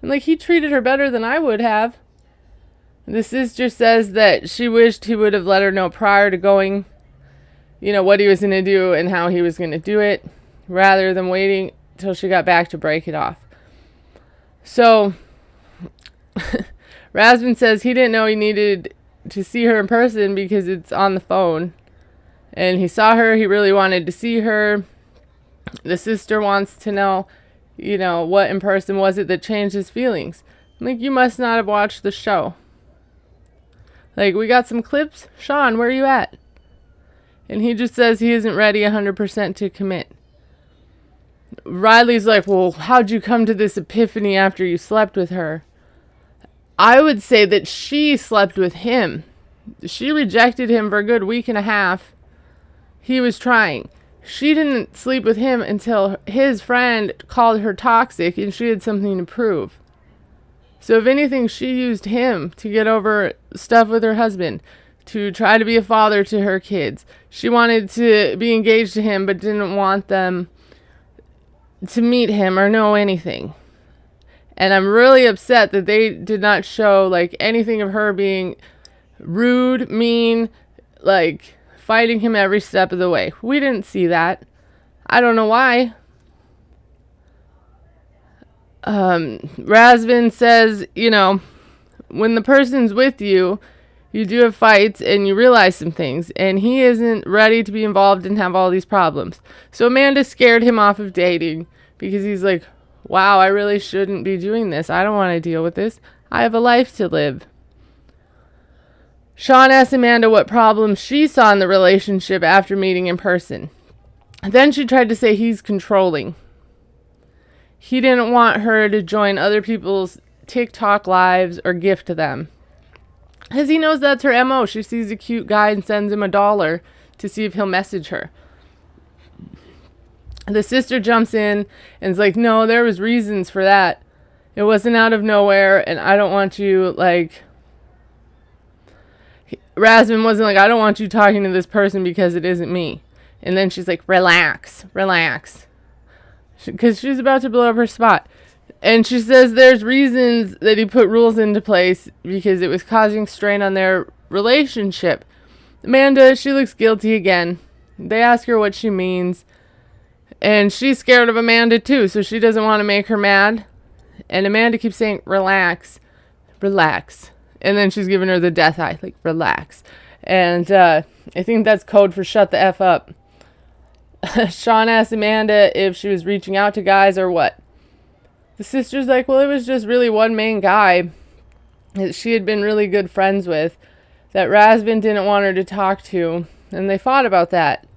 And like, he treated her better than I would have. The sister says that she wished he would have let her know prior to going, what he was going to do and how he was going to do it, rather than waiting till she got back to break it off. So Rasvin says he didn't know he needed to see her in person because it's on the phone. And he saw her. He really wanted to see her. The sister wants to know, what in person was it that changed his feelings. I'm like, you must not have watched the show. Like, we got some clips. Sean, where are you at? And he just says he isn't ready 100% to commit. Riley's like, well, how'd you come to this epiphany after you slept with her? I would say that she slept with him. She rejected him for a good week and a half. He was trying. She didn't sleep with him until his friend called her toxic and she had something to prove. So if anything, she used him to get over stuff with her husband, to try to be a father to her kids. She wanted to be engaged to him but didn't want them to meet him or know anything. And I'm really upset that they did not show like anything of her being rude, mean, like fighting him every step of the way. We didn't see that. I don't know why. Rasvin says, when the person's with you, you do have fights and you realize some things, and he isn't ready to be involved and have all these problems. So Amanda scared him off of dating because he's like, wow, I really shouldn't be doing this. I don't want to deal with this. I have a life to live. Sean asked Amanda what problems she saw in the relationship after meeting in person. Then she tried to say he's controlling. He didn't want her to join other people's TikTok lives or gift to them. Because he knows that's her MO. She sees a cute guy and sends him $1 to see if he'll message her. The sister jumps in and is like, no, there was reasons for that. It wasn't out of nowhere, and I don't want you, Rasvin wasn't like, I don't want you talking to this person because it isn't me. And then she's like, relax. Because she's about to blow up her spot. And she says there's reasons that he put rules into place because it was causing strain on their relationship. Amanda, she looks guilty again. They ask her what she means. And she's scared of Amanda too, so she doesn't want to make her mad. And Amanda keeps saying, relax. And then she's giving her the death eye, like, relax. And I think that's code for shut the F up. Sean asked Amanda if she was reaching out to guys or what. The sister's like, well, it was just really one main guy that she had been really good friends with that Rasvin didn't want her to talk to, and they fought about that.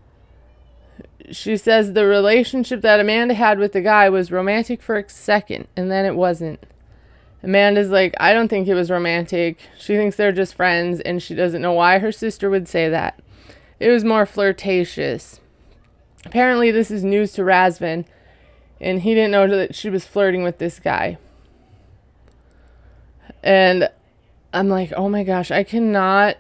She says the relationship that Amanda had with the guy was romantic for a second, and then it wasn't. Amanda's like, I don't think it was romantic. She thinks they're just friends, and she doesn't know why her sister would say that. It was more flirtatious. Apparently, this is news to Rasvin, and he didn't know that she was flirting with this guy. And I'm like, oh my gosh, I cannot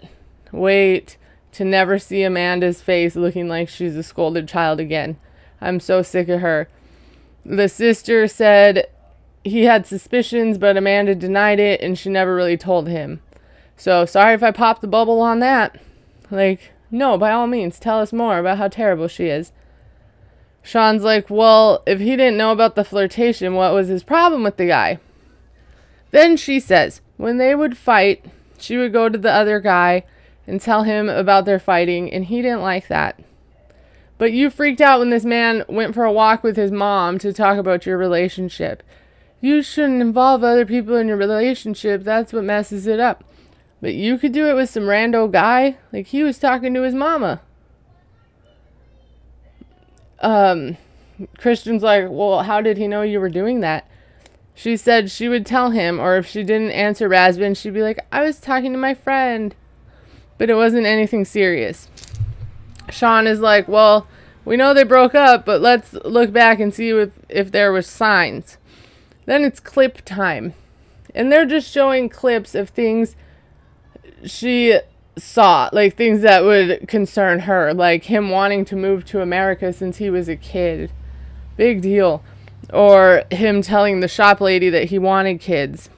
wait to never see Amanda's face looking like she's a scolded child again. I'm so sick of her. The sister said he had suspicions, but Amanda denied it, and she never really told him. So, sorry if I popped the bubble on that. No, by all means, tell us more about how terrible she is. Sean's like, well, if he didn't know about the flirtation, what was his problem with the guy? Then she says, when they would fight, she would go to the other guy and tell him about their fighting, and he didn't like that. But you freaked out when this man went for a walk with his mom to talk about your relationship. You shouldn't involve other people in your relationship. That's what messes it up. But you could do it with some rando guy. Like, he was talking to his mama. Christian's like, well, how did he know you were doing that? She said she would tell him, or if she didn't answer Rasvin, she'd be like, I was talking to my friend. But it wasn't anything serious. Sean is like, well, we know they broke up, but let's look back and see if there were signs. Then it's clip time. And they're just showing clips of things she saw, like things that would concern her, like him wanting to move to America since he was a kid. Big deal. Or him telling the shop lady that he wanted kids.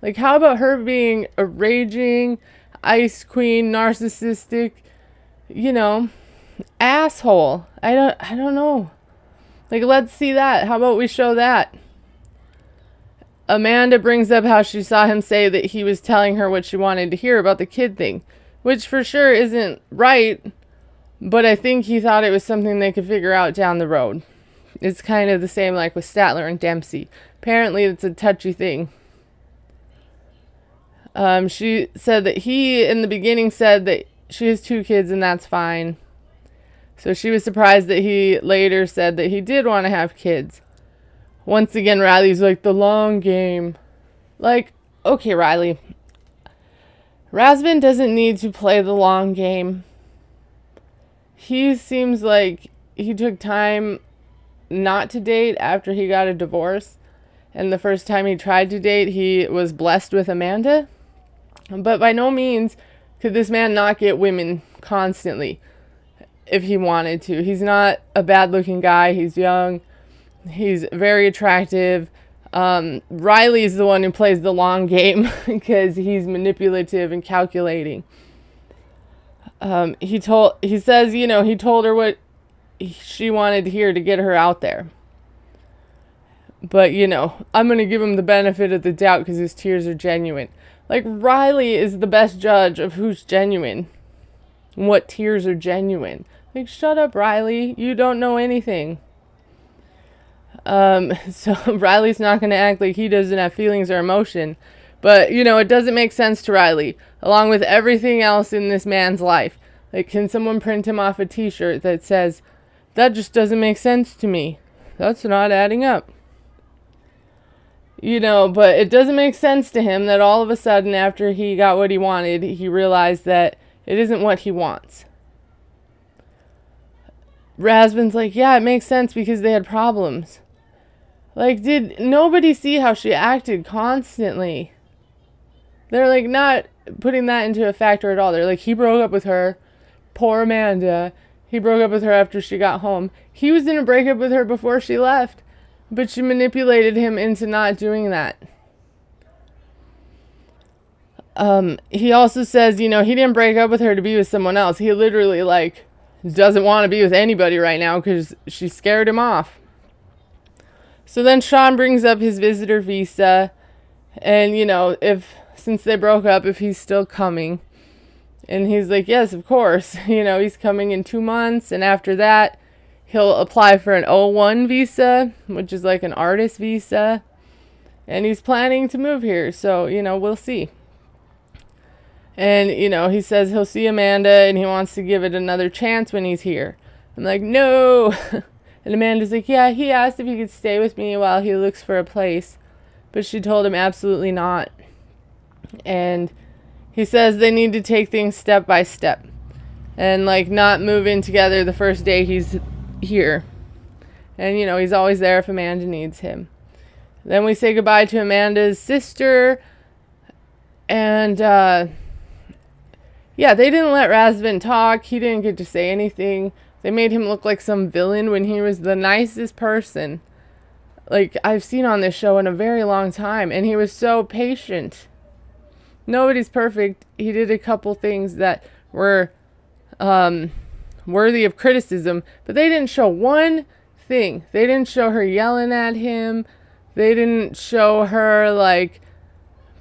Like, how about her being a raging, ice queen, narcissistic, asshole? I don't know. Like, let's see that. How about we show that? Amanda brings up how she saw him say that he was telling her what she wanted to hear about the kid thing, which for sure isn't right, but I think he thought it was something they could figure out down the road. It's kind of the same like with Statler and Dempsey. Apparently it's a touchy thing. She said that he, in the beginning, said that she has 2 kids and that's fine. So she was surprised that he later said that he did want to have kids. Once again, Riley's like, the long game. Like, okay, Riley. Rasvin doesn't need to play the long game. He seems like he took time not to date after he got a divorce. And the first time he tried to date, he was blessed with Amanda. But by no means could this man not get women constantly if he wanted to. He's not a bad-looking guy. He's young. He's very attractive. Riley's the one who plays the long game because he's manipulative and calculating. He says, he told her what she wanted to hear to get her out there. But, I'm going to give him the benefit of the doubt because his tears are genuine. Like, Riley is the best judge of who's genuine and what tears are genuine. Like, shut up, Riley. You don't know anything. So Riley's not going to act like he doesn't have feelings or emotion. But, it doesn't make sense to Riley, along with everything else in this man's life. Like, can someone print him off a t-shirt that says, that just doesn't make sense to me. That's not adding up. But it doesn't make sense to him that all of a sudden, after he got what he wanted, he realized that it isn't what he wants. Rasvin's like, yeah, it makes sense because they had problems. Like, did nobody see how she acted constantly? They're like not putting that into a factor at all. They're like, he broke up with her. Poor Amanda. He broke up with her after she got home. He was going to break up with her before she left, but she manipulated him into not doing that. He also says, he didn't break up with her to be with someone else. He literally, doesn't want to be with anybody right now because she scared him off. So then Sean brings up his visitor visa and, since they broke up, if he's still coming. And he's like, yes, of course. He's coming in 2 months. And after that, he'll apply for an O1 visa, which is like an artist visa. And he's planning to move here. So, we'll see. And, he says he'll see Amanda and he wants to give it another chance when he's here. I'm like, no. And Amanda's like, yeah, he asked if he could stay with me while he looks for a place. But she told him absolutely not. And he says they need to take things step by step. And, not move in together the first day he's here. And, he's always there if Amanda needs him. Then we say goodbye to Amanda's sister. And, they didn't let Rasvin talk. He didn't get to say anything. They made him look like some villain when he was the nicest person I've seen on this show in a very long time. And he was so patient. Nobody's perfect. He did a couple things that were worthy of criticism, but they didn't show one thing. They didn't show her yelling at him. They didn't show her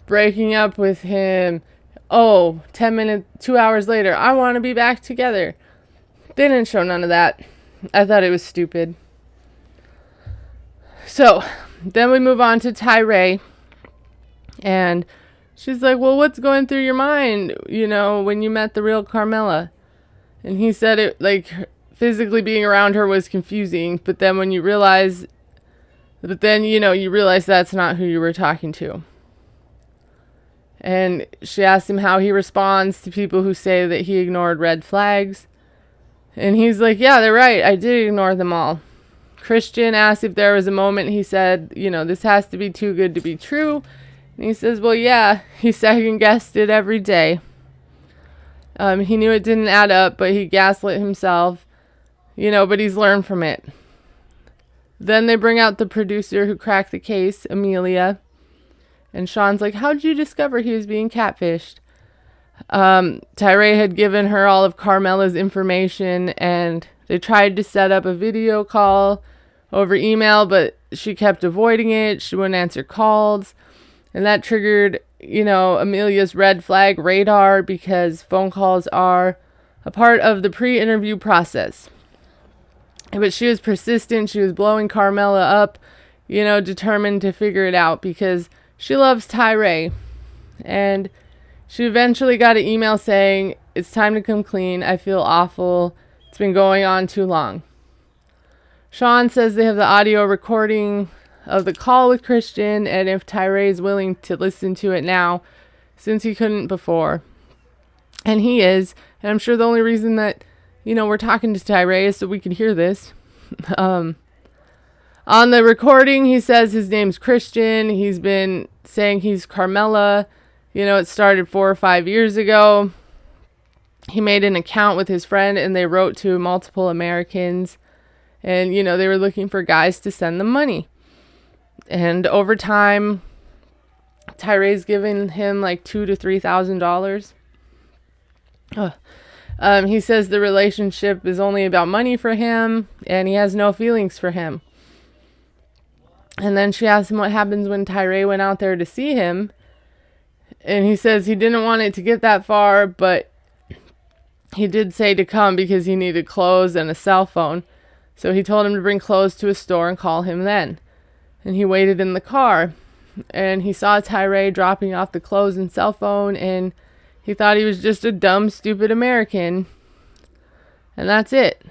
breaking up with him. 10 minutes, 2 hours later, I want to be back together. They didn't show none of that. I thought it was stupid. So, then we move on to Tyree. And she's like, well, what's going through your mind, when you met the real Carmela? And he said it, physically being around her was confusing. But then you realize that's not who you were talking to. And she asked him how he responds to people who say that he ignored red flags. And he's like, yeah, they're right. I did ignore them all. Christian asked if there was a moment he said, this has to be too good to be true. And he says, well, yeah, he second-guessed it every day. He knew it didn't add up, but he gaslit himself, but he's learned from it. Then they bring out the producer who cracked the case, Amelia. And Sean's like, how'd you discover he was being catfished? Tyree had given her all of Carmela's information, and they tried to set up a video call over email, but she kept avoiding it. She wouldn't answer calls. And that triggered, Amelia's red flag radar, because phone calls are a part of the pre-interview process. But she was persistent. She was blowing Carmela up, determined to figure it out because she loves Tyree. And she eventually got an email saying, it's time to come clean. I feel awful. It's been going on too long. Sean says they have the audio recording of the call with Christian, and if Tyree is willing to listen to it now, since he couldn't before. And he is. And I'm sure the only reason that, we're talking to Tyree is so we can hear this. On the recording, he says his name's Christian. He's been saying he's Carmela. It started 4 or 5 years ago. He made an account with his friend, and they wrote to multiple Americans. And, they were looking for guys to send them money. And over time, Tyree's given him like $2,000 to $3,000. He says the relationship is only about money for him, and he has no feelings for him. And then she asked him what happens when Tyree went out there to see him. And he says he didn't want it to get that far, but he did say to come because he needed clothes and a cell phone. So he told him to bring clothes to a store and call him then. And he waited in the car. And he saw Tyree dropping off the clothes and cell phone, and he thought he was just a dumb, stupid American. And that's it.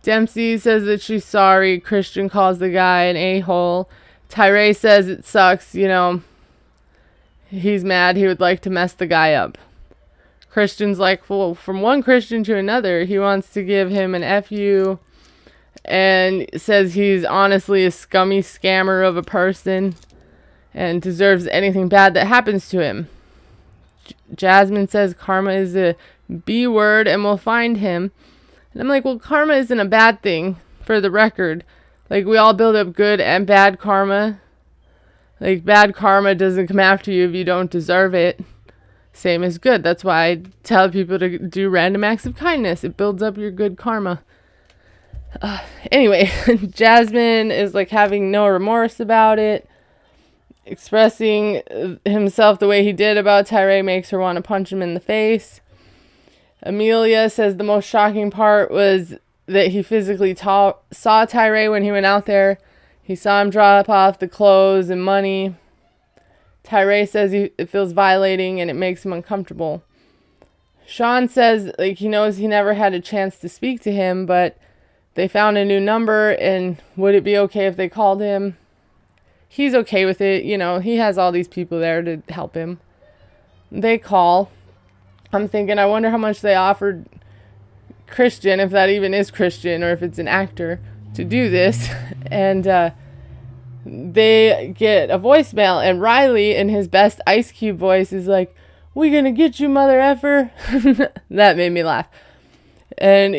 Dempsey says that she's sorry. Christian calls the guy an a-hole. Tyree says it sucks, He's mad. He would like to mess the guy up. Christian's like, well, from one Christian to another, he wants to give him an FU and says he's honestly a scummy scammer of a person and deserves anything bad that happens to him. Jasmine says karma is a B word and we'll find him. And I'm like, well, karma isn't a bad thing, for the record. Like, we all build up good and bad karma. Like, bad karma doesn't come after you if you don't deserve it. Same as good. That's why I tell people to do random acts of kindness. It builds up your good karma. Anyway, Jasmine is like having no remorse about it. Expressing himself the way he did about Tyree makes her want to punch him in the face. Amelia says the most shocking part was that he physically saw Tyree when he went out there. He saw him drop off the clothes and money. Tyree says it feels violating and it makes him uncomfortable. Sean says he knows he never had a chance to speak to him, but they found a new number, and would it be okay if they called him? He's okay with it. He has all these people there to help him. They call. I'm thinking, I wonder how much they offered Christian, if that even is Christian or if it's an actor, to do this. And they get a voicemail, and Riley, in his best Ice Cube voice, is like, "We gonna get you, mother effer." That made me laugh. And,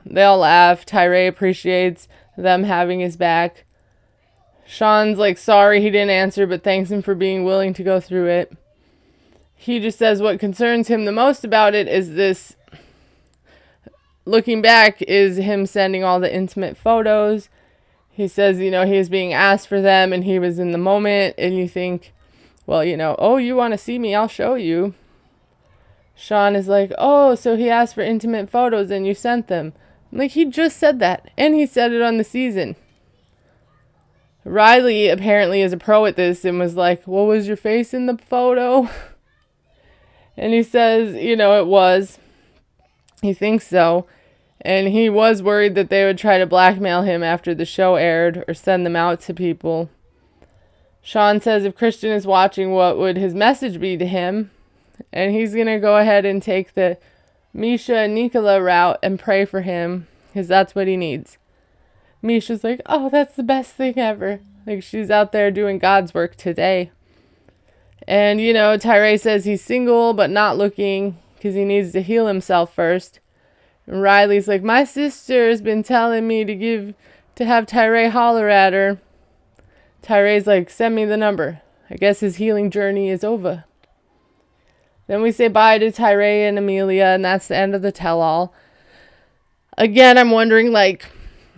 they all laugh. Tyree appreciates them having his back. Sean's like sorry he didn't answer, but thanks him for being willing to go through it. He just says what concerns him the most about it is this, looking back, is him sending all the intimate photos. He says, he was being asked for them and he was in the moment, and you think, well, oh, you want to see me? I'll show you. Sean is like, oh, so he asked for intimate photos and you sent them. I'm like, he just said that, and he said it on the season. Riley apparently is a pro at this and was like, well, was your face in the photo? And he says, it was. He thinks so. And he was worried that they would try to blackmail him after the show aired or send them out to people. Sean says if Christian is watching, what would his message be to him? And he's going to go ahead and take the Misha and Nicola route and pray for him, because that's what he needs. Misha's like, oh, that's the best thing ever. Like, she's out there doing God's work today. And, Tyree says he's single but not looking, because he needs to heal himself first. And Riley's like, my sister has been telling me to have Tyree holler at her. Tyree's like, send me the number. I guess his healing journey is over. Then we say bye to Tyree and Amelia, and that's the end of the tell-all. Again, I'm wondering, like,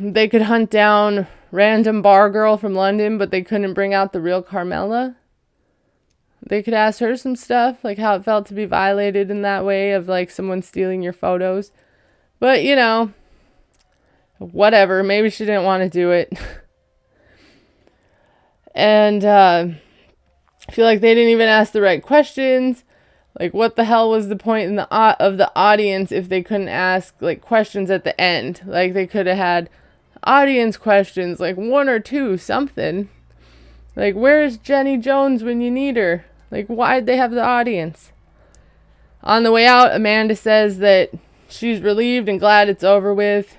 they could hunt down random bar girl from London, but they couldn't bring out the real Carmela. They could ask her some stuff, like how it felt to be violated in that way of, like, someone stealing your photos. But, you know, whatever. Maybe she didn't want to do it. And I feel like they didn't even ask the right questions. Like, what the hell was the point of the audience if they couldn't ask, like, questions at the end? Like, they could have had audience questions, like 1 or 2, something. Like, where's Jenny Jones when you need her? Like, why'd they have the audience? On the way out, Amanda says that she's relieved and glad it's over with.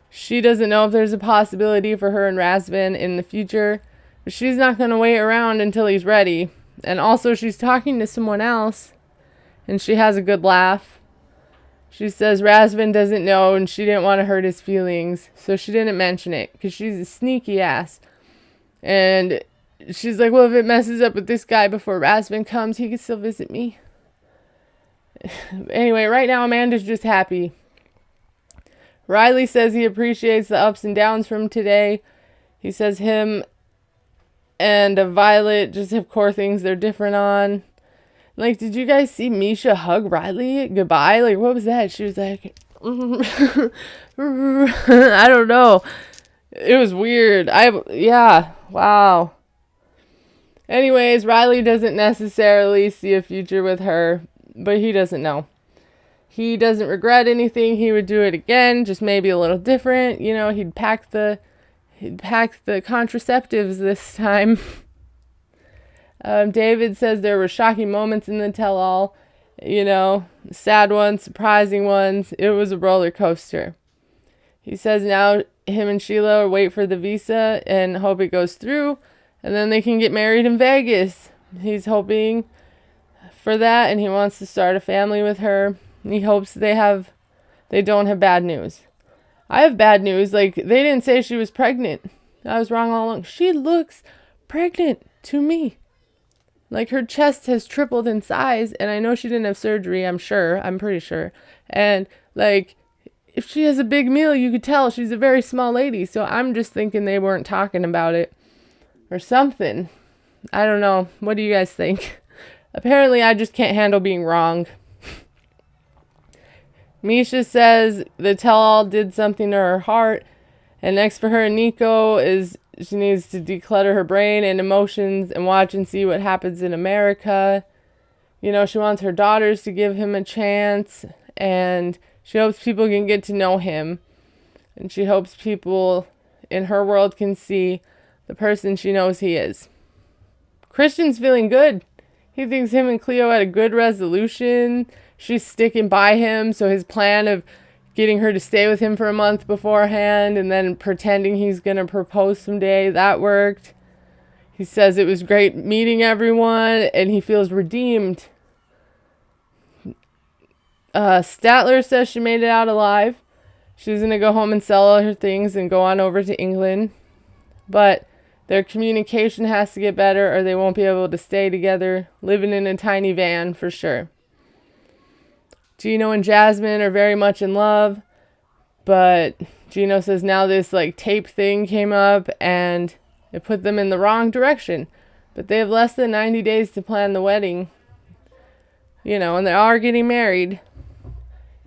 She doesn't know if there's a possibility for her and Rasvin in the future, but she's not going to wait around until he's ready. And also, she's talking to someone else, and she has a good laugh. She says Rasvin doesn't know, and she didn't want to hurt his feelings, so she didn't mention it, because she's a sneaky ass. And she's like, well, if it messes up with this guy before Rasvin comes, he can still visit me. Anyway, right now, Amanda's just happy. Riley says he appreciates the ups and downs from today. He says him and Violet just have core things they're different on. Like, did you guys see Misha hug Riley goodbye? Like, what was that? She was like, I don't know. It was weird. Yeah, wow. Anyways, Riley doesn't necessarily see a future with her, but he doesn't know. He doesn't regret anything. He would do it again, just maybe a little different. You know, he'd pack the contraceptives this time. David says there were shocking moments in the tell-all. You know, sad ones, surprising ones. It was a roller coaster. He says now him and Sheila wait for the visa and hope it goes through, and then they can get married in Vegas. He's hoping for that, and he wants to start a family with her. He hopes they don't have bad news. I have bad news. Like, they didn't say she was pregnant. I was wrong all along. She looks pregnant to me. Like, her chest has tripled in size, and I know she didn't have surgery, I'm pretty sure. And, like, if she has a big meal, you could tell she's a very small lady. So I'm just thinking they weren't talking about it or something. I don't know. What do you guys think? Apparently, I just can't handle being wrong. Misha says the tell-all did something to her heart. And next for her and Nico is she needs to declutter her brain and emotions and watch and see what happens in America. You know, she wants her daughters to give him a chance. And she hopes people can get to know him. And she hopes people in her world can see the person she knows he is. Christian's feeling good. He thinks him and Cleo had a good resolution. She's sticking by him, so his plan of getting her to stay with him for a month beforehand and then pretending he's going to propose someday, that worked. He says it was great meeting everyone, and he feels redeemed. Statler says she made it out alive. She's going to go home and sell all her things and go on over to England. But their communication has to get better or they won't be able to stay together, living in a tiny van for sure. Gino and Jasmine are very much in love, but Gino says now this like tape thing came up and it put them in the wrong direction. But they have less than 90 days to plan the wedding, you know, and they are getting married.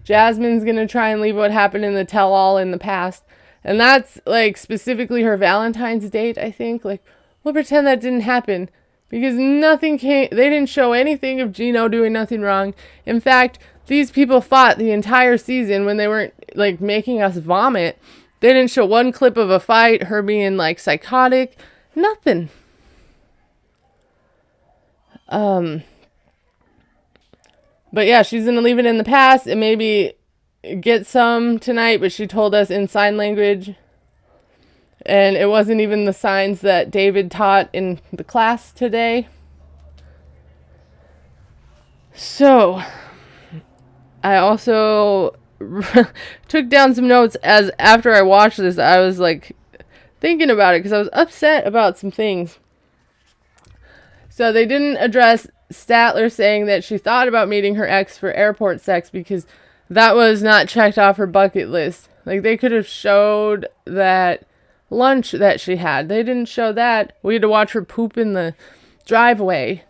Jasmine's going to try and leave what happened in the tell-all in the past. And that's like specifically her Valentine's date, I think. Like, we'll pretend that didn't happen because nothing came. They didn't show anything of Gino doing nothing wrong. In fact, these people fought the entire season when they weren't like making us vomit. They didn't show one clip of a fight, her being like psychotic, nothing. But yeah, she's going to leave it in the past and maybe get some tonight, but she told us in sign language. And it wasn't even the signs that David taught in the class today. So, I also took down some notes as after I watched this. I was like thinking about it because I was upset about some things. So they didn't address Statler saying that she thought about meeting her ex for airport sex because that was not checked off her bucket list. Like, they could have showed that lunch that she had. They didn't show that. We had to watch her poop in the driveway.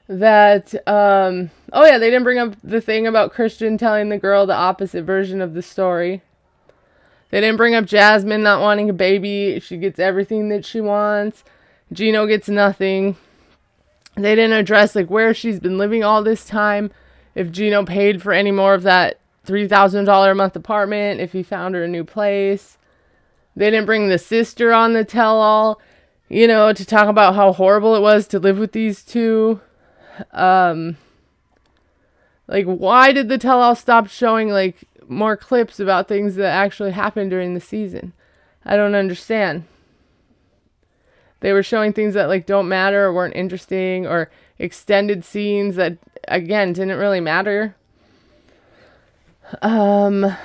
That, oh yeah, they didn't bring up the thing about Christian telling the girl the opposite version of the story. They didn't bring up Jasmine not wanting a baby. She gets everything that she wants. Gino gets nothing. They didn't address, like, where she's been living all this time. If Gino paid for any more of that $3,000 a month apartment. If he found her a new place. They didn't bring the sister on the tell-all, you know, to talk about how horrible it was to live with these two. Like, why did the tell-all stop showing, like, more clips about things that actually happened during the season? I don't understand. They were showing things that, like, don't matter or weren't interesting, or extended scenes that, again, didn't really matter. Oh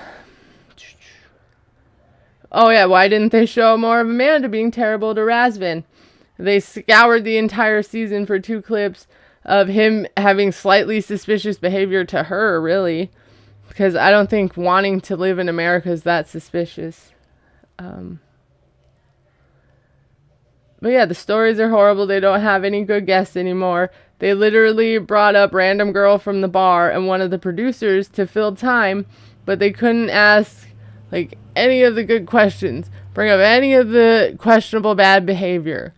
yeah, why didn't they show more of Amanda being terrible to Rasvin? They scoured the entire season for 2 clips of him having slightly suspicious behavior to her, really. Because I don't think wanting to live in America is that suspicious. But yeah, the stories are horrible. They don't have any good guests anymore. They literally brought up random girl from the bar and one of the producers to fill time, but they couldn't ask, like, any of the good questions. Bring up any of the questionable bad behavior.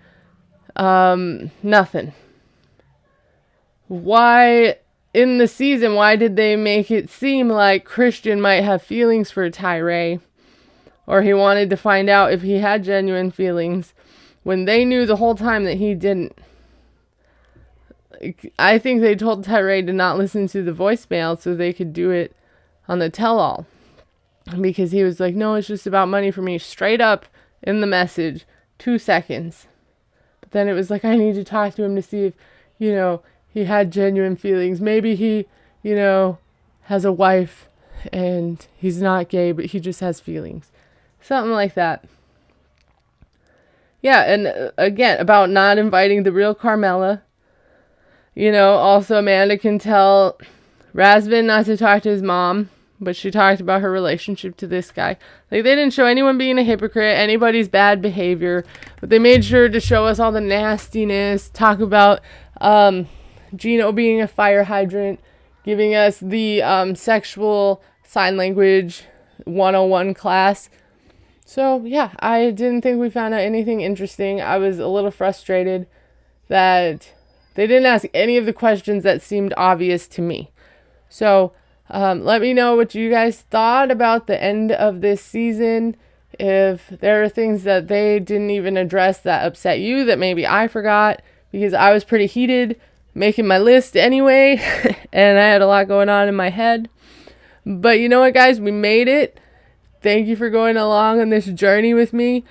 Nothing. Why, in the season, why did they make it seem like Christian might have feelings for Tyree? Or he wanted to find out if he had genuine feelings, when they knew the whole time that he didn't. I think they told Tyree to not listen to the voicemail so they could do it on the tell-all. Because he was like, no, it's just about money for me. Straight up in the message. 2 seconds. But then it was like, I need to talk to him to see if, you know, he had genuine feelings. Maybe he, you know, has a wife and he's not gay, but he just has feelings. Something like that. Yeah, and again, about not inviting the real Carmela. You know, also Amanda can tell Rasvin not to talk to his mom, but she talked about her relationship to this guy. Like, they didn't show anyone being a hypocrite, anybody's bad behavior, but they made sure to show us all the nastiness, talk about Gino being a fire hydrant, giving us the sexual sign language 101 class. So, yeah, I didn't think we found out anything interesting. I was a little frustrated that they didn't ask any of the questions that seemed obvious to me. So, let me know what you guys thought about the end of this season. If there are things that they didn't even address that upset you, that maybe I forgot, because I was pretty heated making my list anyway, and I had a lot going on in my head. But you know what, guys? We made it. Thank you for going along on this journey with me.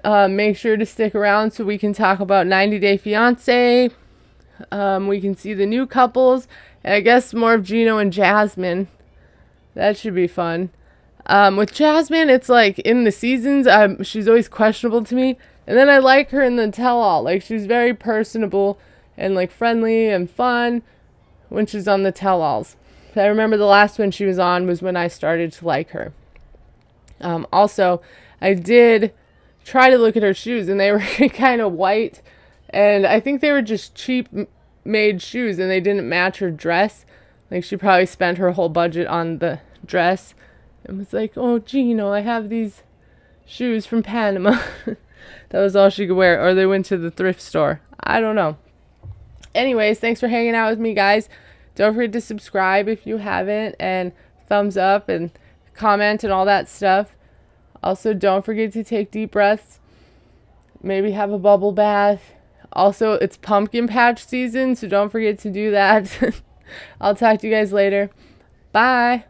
Make sure to stick around so we can talk about 90 Day Fiancé. We can see the new couples. And I guess more of Gino and Jasmine. That should be fun. With Jasmine, it's like in the seasons, she's always questionable to me. And then I like her in the tell-all. Like, she's very personable and, like, friendly and fun when she's on the tell-alls. I remember the last one she was on was when I started to like her. Also, I did try to look at her shoes, and they were kind of white, and I think they were just cheap made shoes, and they didn't match her dress. Like, she probably spent her whole budget on the dress, and was like, oh, Gino, I have these shoes from Panama. That was all she could wear, or they went to the thrift store. I don't know. Anyways, thanks for hanging out with me, guys. Don't forget to subscribe if you haven't, and thumbs up, and comment and all that stuff. Also, don't forget to take deep breaths. Maybe have a bubble bath. Also, it's pumpkin patch season, so don't forget to do that. I'll talk to you guys later. Bye.